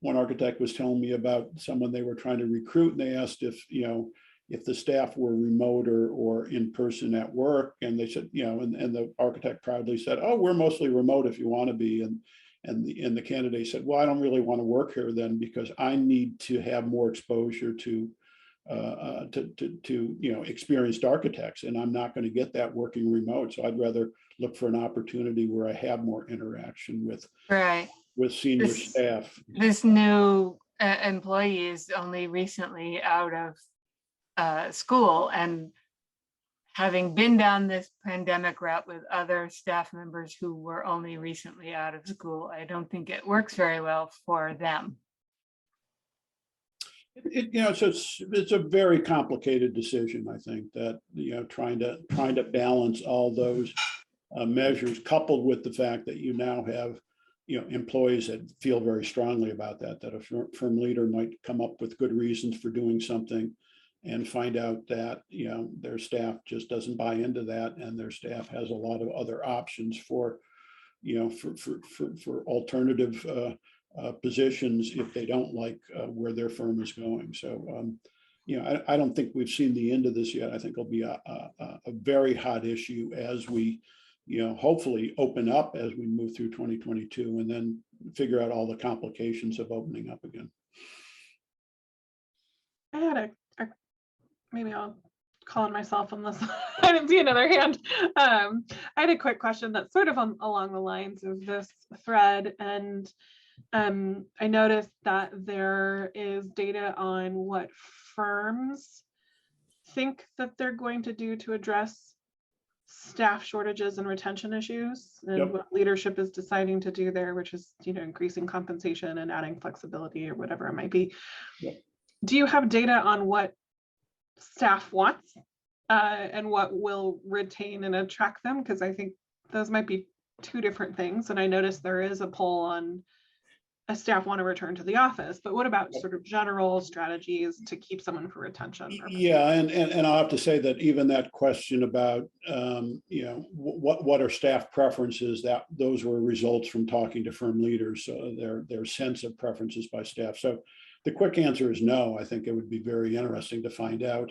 One architect was telling me about someone they were trying to recruit, and they asked if the staff were remote or in person at work, and they said and the architect proudly said, "Oh, we're mostly remote if you want to be." And the candidate said, "Well, I don't really want to work here then, because I need to have more exposure to experienced architects, and I'm not going to get that working remote. So I'd rather look for an opportunity where I have more interaction with senior staff." This new employee is only recently out of school, and having been down this pandemic route with other staff members who were only recently out of school, I don't think it works very well for them. So it's a very complicated decision. I think that trying to balance all those measures, coupled with the fact that you now have employees that feel very strongly about that a firm leader might come up with good reasons for doing something, and find out that their staff just doesn't buy into that, and their staff has a lot of other options for alternative positions if they don't like where their firm is going. So, I don't think we've seen the end of this yet. I think it'll be a very hot issue as we, hopefully open up as we move through 2022, and then figure out all the complications of opening up again. I had maybe I'll call on myself unless I didn't see another hand. I had a quick question that's sort of along the lines of this thread, and I noticed that there is data on what firms think that they're going to do to address staff shortages and retention issues, and what leadership is deciding to do there, which is increasing compensation and adding flexibility or whatever it might be. Do you have data on what staff wants and what will retain and attract them? Because I think those might be two different things. And I noticed there is a poll on a staff want to return to the office, but what about sort of general strategies to keep someone for retention purposes? Yeah, and I'll have to say that even that question about what are staff preferences, that those were results from talking to firm leaders, so their sense of preferences by staff. So the quick answer is no. I think it would be very interesting to find out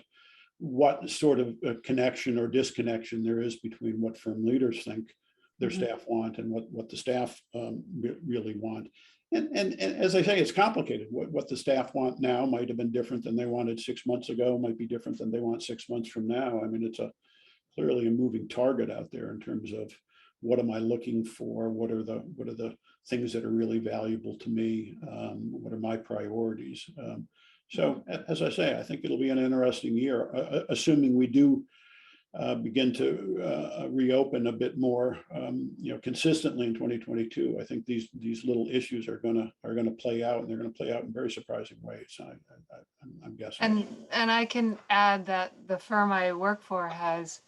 what sort of connection or disconnection there is between what firm leaders think their staff want and what the staff really want. And as I say, it's complicated. What the staff want now might have been different than they wanted 6 months ago, might be different than they want 6 months from now. I mean, it's clearly a moving target out there in terms of what am I looking for? What are the things that are really valuable to me? What are my priorities? So as I say, I think it'll be an interesting year, assuming we do begin to reopen a bit more, consistently in 2022, I think these little issues are gonna play out, and they're gonna play out in very surprising ways. I'm guessing. And I can add that the firm I work for has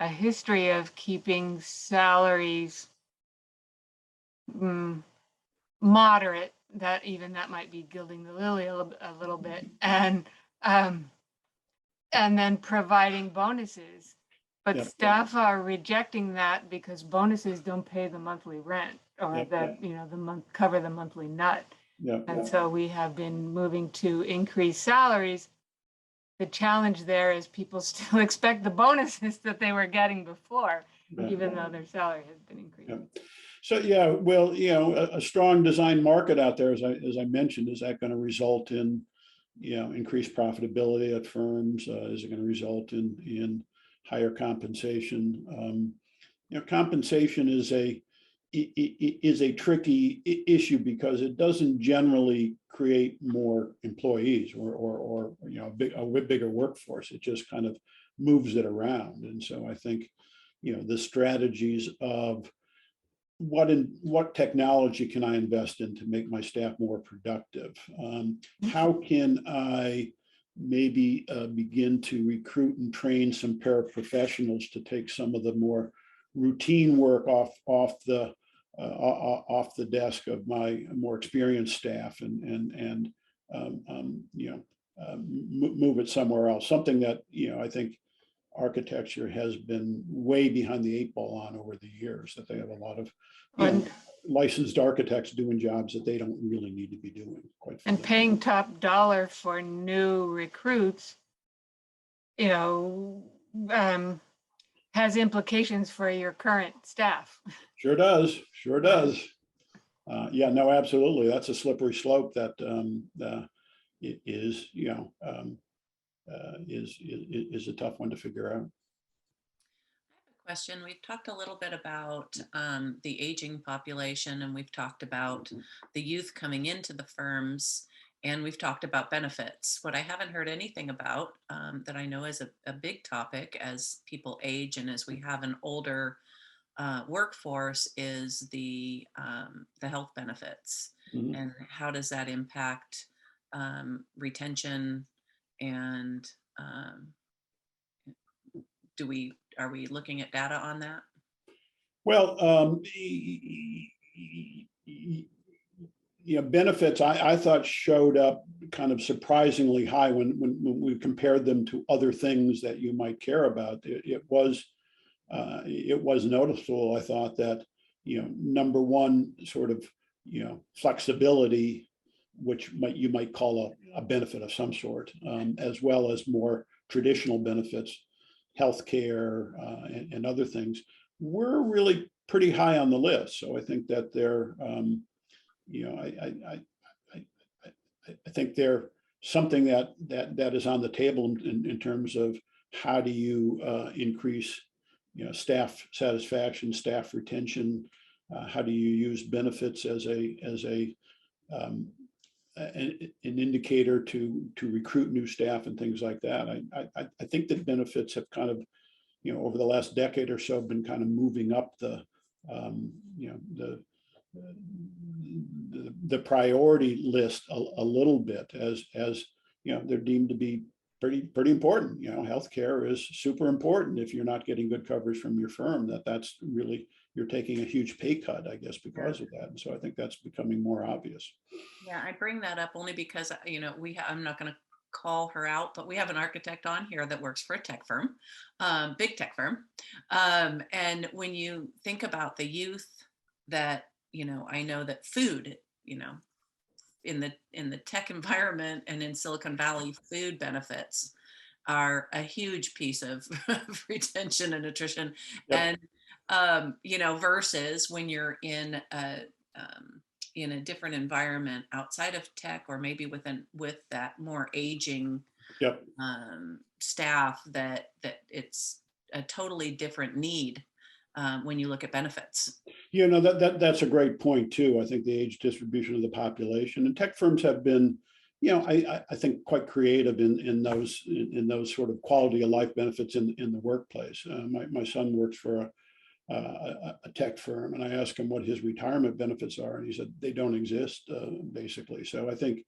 a history of keeping salaries moderate. That might be gilding the lily a little bit, and then providing bonuses. But Yep. staff are rejecting that because bonuses don't pay the monthly rent, or Yep, yep. cover the monthly nut. Yeah. And so we have been moving to increase salaries. The challenge there is people still expect the bonuses that they were getting before, even though their salary has been increasing. Yeah. So yeah, well, a strong design market out there, as I mentioned, is that going to result in increased profitability at firms? Is it going to result in higher compensation? Compensation is a tricky issue because it doesn't generally create more employees or a bigger workforce. It just kind of moves it around. And so I think the strategies of what technology can I invest in to make my staff more productive? How can I maybe begin to recruit and train some paraprofessionals to take some of the more routine work off the desk of my more experienced staff, and move it somewhere else? Something that I think architecture has been way behind the 8 ball on over the years, that they have a lot of licensed architects doing jobs that they don't really need to be doing. And paying top dollar for new recruits, has implications for your current staff. Sure does. Yeah, no, absolutely. That's a slippery slope that is a tough one to figure out. Question. We've talked a little bit about the aging population, and we've talked about the youth coming into the firms, and we've talked about benefits. What I haven't heard anything about that I know is a big topic as people age and as we have an older workforce is the health benefits. Mm-hmm. And how does that impact retention, and are we looking at data on that? Well, benefits I thought showed up kind of surprisingly high when we compared them to other things that you might care about. It was noticeable, I thought, that number one, sort of flexibility, which you might call a benefit of some sort, as well as more traditional benefits, healthcare, and other things, were really pretty high on the list. So I think that they're, I think they're something that is on the table in terms of how do you increase, staff satisfaction, staff retention. How do you use benefits as an indicator to recruit new staff and things like that? I think that benefits have kind of, over the last decade or so, been kind of moving up the priority list a little bit, as they're deemed to be pretty important. Healthcare is super important. If you're not getting good coverage from your firm, that's really, you're taking a huge pay cut, I guess, because of that. And so I think that's becoming more obvious. Yeah, I bring that up only because I'm not going to call her out, but we have an architect on here that works for a tech firm, big tech firm. And when you think about the youth that, I know that food, in the tech environment and in Silicon Valley, food benefits are a huge piece of retention and attrition. Yep. And, versus when you're in a different environment outside of tech, or maybe with that more aging yep. Staff, that it's a totally different need when you look at benefits. That's a great point too. I think the age distribution of the population, and tech firms have been, I think quite creative in those sort of quality of life benefits in the workplace. My son works for a tech firm, and I asked him what his retirement benefits are, and he said they don't exist, basically. So I think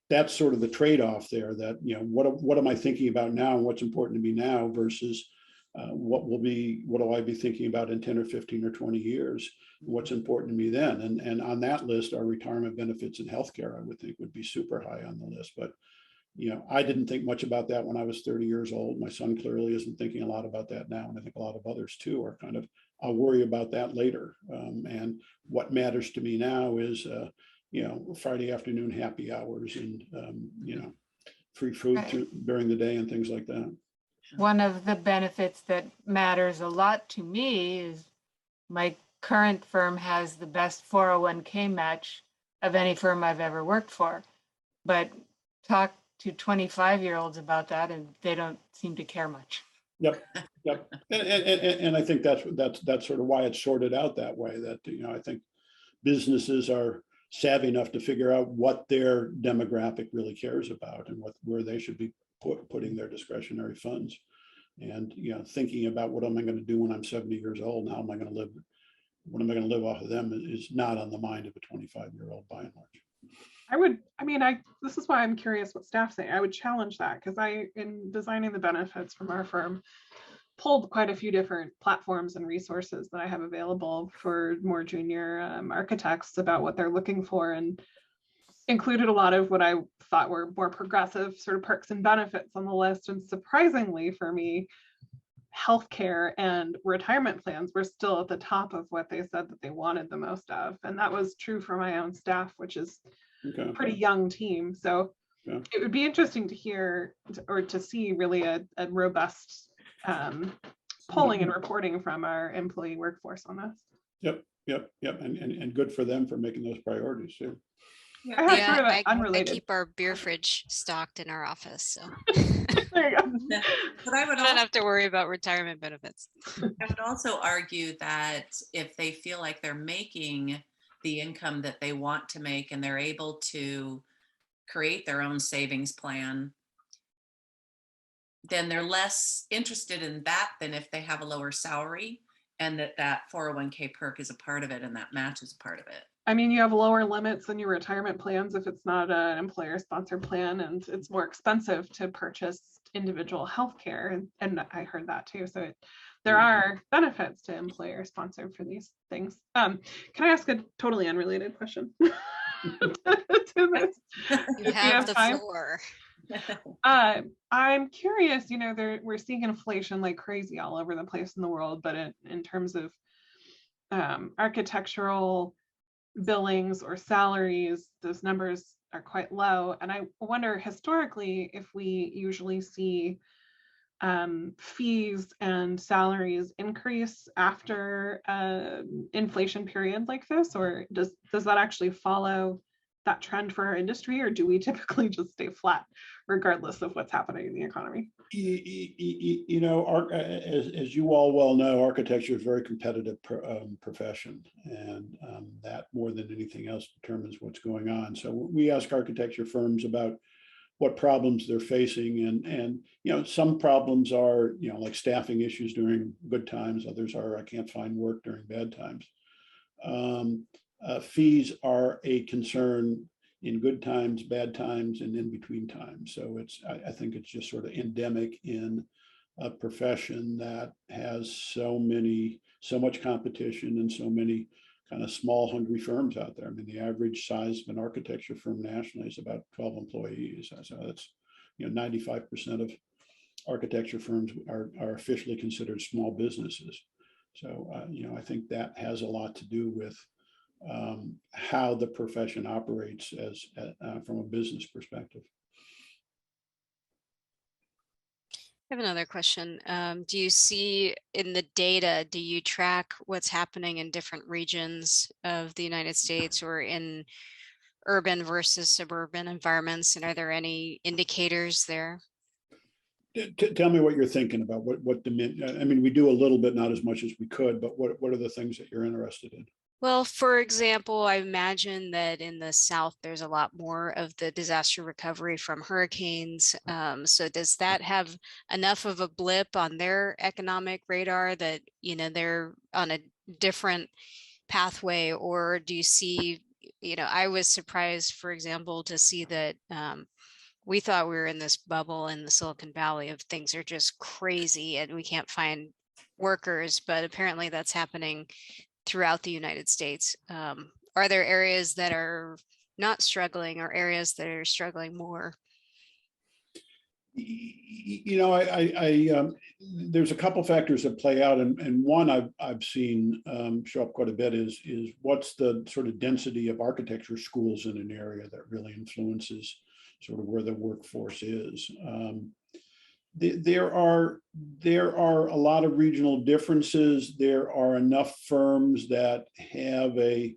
that's sort of the trade-off there, that, what am I thinking about now and what's important to me now versus what do I be thinking about in 10 or 15 or 20 years? What's important to me then? And on that list, our retirement benefits and healthcare, I would think, would be super high on the list. But I didn't think much about that when I was 30 years old. My son clearly isn't thinking a lot about that now. And I think a lot of others too are kind of, I'll worry about that later. And what matters to me now is, Friday afternoon happy hours and, free food during the day and things like that. One of the benefits that matters a lot to me is my current firm has the best 401k match of any firm I've ever worked for. But talk to 25-year-olds about that and they don't seem to care much. Yep. And I think that's sort of why it's sorted out that way, that, I think businesses are savvy enough to figure out what their demographic really cares about and where they should be putting their discretionary funds. And, thinking about what am I going to do when I'm 70 years old? How am I going to live? What am I going to live off of them is not on the mind of a 25-year-old by and large. This is why I'm curious what staff say. I would challenge that, because in designing the benefits from our firm, pulled quite a few different platforms and resources that I have available for more junior architects about what they're looking for, and included a lot of what I thought were more progressive sort of perks and benefits on the list. And surprisingly for me, healthcare and retirement plans were still at the top of what they said that they wanted the most of. And that was true for my own staff, which is a pretty young team. So it would be interesting to hear or to see really a robust polling and reporting from our employee workforce on this. Yep. And good for them for making those priorities too. I keep our beer fridge stocked in our office, so there you go. But I would don't have to worry about retirement benefits. I would also argue that if they feel like they're making the income that they want to make and they're able to create their own savings plan, then they're less interested in that than if they have a lower salary and that 401k perk is a part of it and that match is a part of it. I mean, you have lower limits in your retirement plans if it's not an employer sponsored plan, and it's more expensive to purchase individual health care. And I heard that too. So there are benefits to employer sponsored for these things. Can I ask a totally unrelated question? You have the floor. I'm curious, we're seeing inflation like crazy all over the place in the world, but in terms of architectural billings or salaries, those numbers are quite low. And I wonder historically if we usually see fees and salaries increase after inflation period like this, or does that actually follow that trend for our industry, or do we typically just stay flat regardless of what's happening in the economy? As you all well know, architecture is a very competitive profession, and that more than anything else determines what's going on. So we ask architecture firms about what problems they're facing, and some problems are like staffing issues during good times. Others are I can't find work during bad times. Fees are a concern in good times, bad times, and in between times. So I think it's just sort of endemic in a profession that has so much competition and so many kind of small, hungry firms out there. I mean, the average size of an architecture firm nationally is about 12 employees. So that's 95% of architecture firms are officially considered small businesses. So I think that has a lot to do with how the profession operates from a business perspective. I have another question. Do you see in the data, do you track what's happening in different regions of the United States or in urban versus suburban environments? And are there any indicators there? Tell me what you're thinking about. I mean, we do a little bit, not as much as we could, but what are the things that you're interested in? Well, for example, I imagine that in the South, there's a lot more of the disaster recovery from hurricanes. So does that have enough of a blip on their economic radar that, you know, they're on a different pathway? Or do you see, you know, I was surprised, for example, to see that we thought we were in this bubble in the Silicon Valley of things are just crazy and we can't find workers, but apparently that's happening throughout the United States. Are there areas that are not struggling or areas that are struggling more? You know, there's a couple factors that play out, and one I've seen show up quite a bit is what's the sort of density of architecture schools in an area that really influences sort of where the workforce is. There are a lot of regional differences. There are enough firms that have a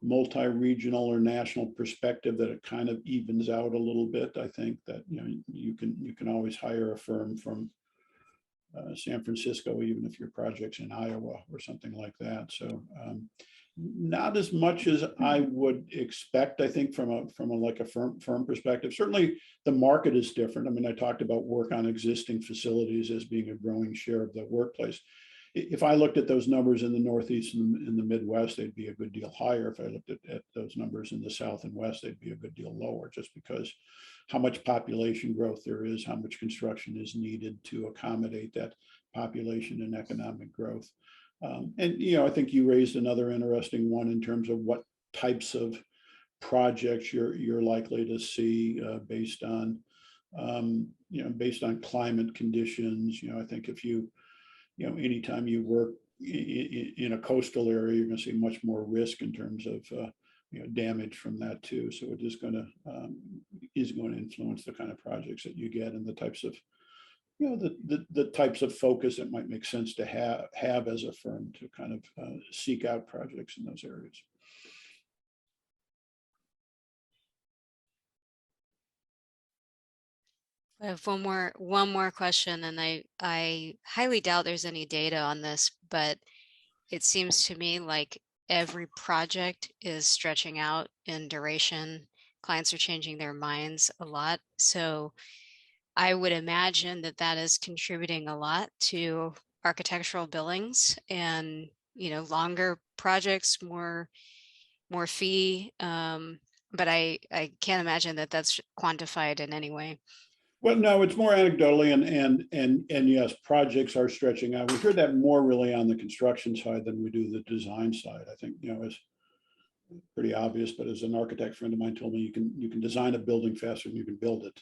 multi-regional or national perspective that it kind of evens out a little bit. I think that, you know, you can always hire a firm from San Francisco, even if your project's in Iowa or something like that. So not as much as I would expect, I think, from a like a firm perspective. Certainly the market is different. I mean, I talked about work on existing facilities as being a growing share of the workplace. If I looked at those numbers in the Northeast and in the Midwest, they'd be a good deal higher. If I looked at those numbers in the South and West, they'd be a good deal lower, just because how much population growth there is, how much construction is needed to accommodate that population and economic growth. And, you know, I think you raised another interesting one in terms of what types of projects you're likely to see based on, you know, based on climate conditions. You know, I think if you know, anytime you work in a coastal area, you're going to see much more risk in terms of, you know, damage from that too. So it is going to influence the kind of projects that you get and the types of, you know, the types of focus that might make sense to have as a firm to kind of seek out projects in those areas. I have one more question, and I highly doubt there's any data on this, but it seems to me like every project is stretching out in duration. Clients are changing their minds a lot. So I would imagine that that is contributing a lot to architectural billings and, you know, longer projects, more fee. But I can't imagine that that's quantified in any way. Well, no, it's more anecdotally, and yes, projects are stretching out. We hear that more really on the construction side than we do the design side. I think, you know, it's pretty obvious, but as an architect friend of mine told me, you can design a building faster than you can build it,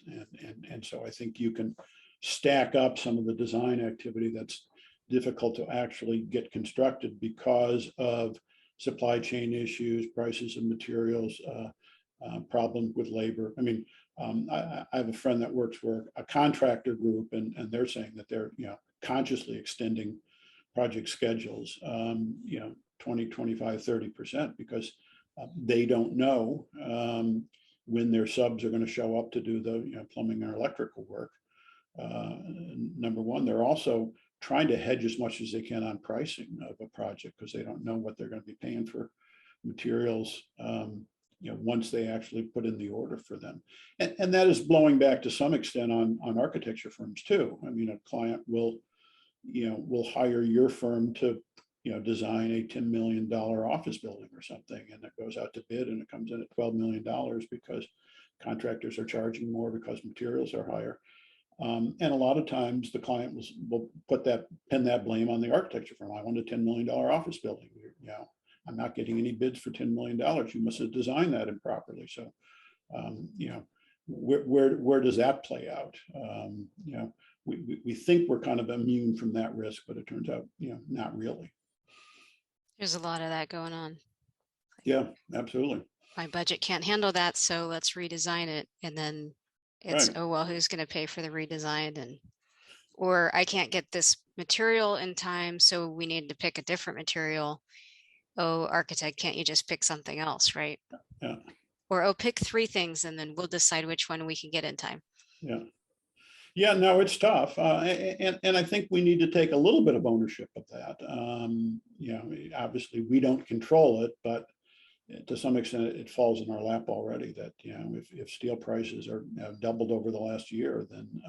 and so I think you can stack up some of the design activity that's difficult to actually get constructed because of supply chain issues, prices of materials, problem with labor. I mean, I have a friend that works for a contractor group, and they're saying that they're, you know, consciously extending project schedules, you know, 20, 25, 30%, because they don't know when their subs are going to show up to do the, you know, plumbing or electrical work. Number one, they're also trying to hedge as much as they can on pricing of a project because they don't know what they're going to be paying for materials, you know, once they actually put in the order for them. And that is blowing back to some extent on architecture firms too. I mean, a client will, you know, will hire your firm to, you know, design a $10 million office building or something, and it goes out to bid and it comes in at $12 million because contractors are charging more because materials are higher. And a lot of times the client will pin that blame on the architecture firm. I want a $10 million office building. You know, I'm not getting any bids for $10 million. You must have designed that improperly. So, you know, where does that play out? You know, we think we're kind of immune from that risk, but it turns out, you know, not really. There's a lot of that going on. Yeah, absolutely. My budget can't handle that, so let's redesign it. And then it's, Right. oh, well, who's going to pay for the redesign? And or I can't get this material in time, so we need to pick a different material. Oh, architect, can't you just pick something else, right? Yeah. Or, oh, pick 3 things and then we'll decide which one we can get in time. Yeah. Yeah, no, it's tough. And I think we need to take a little bit of ownership of that. You know, obviously we don't control it, but to some extent it falls in our lap already that, you know, if steel prices are have doubled over the last year, then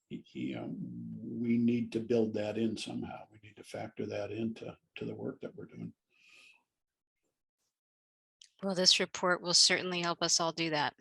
you know, we need to build that in somehow. We need to factor that into the work that we're doing. Well, this report will certainly help us all do that.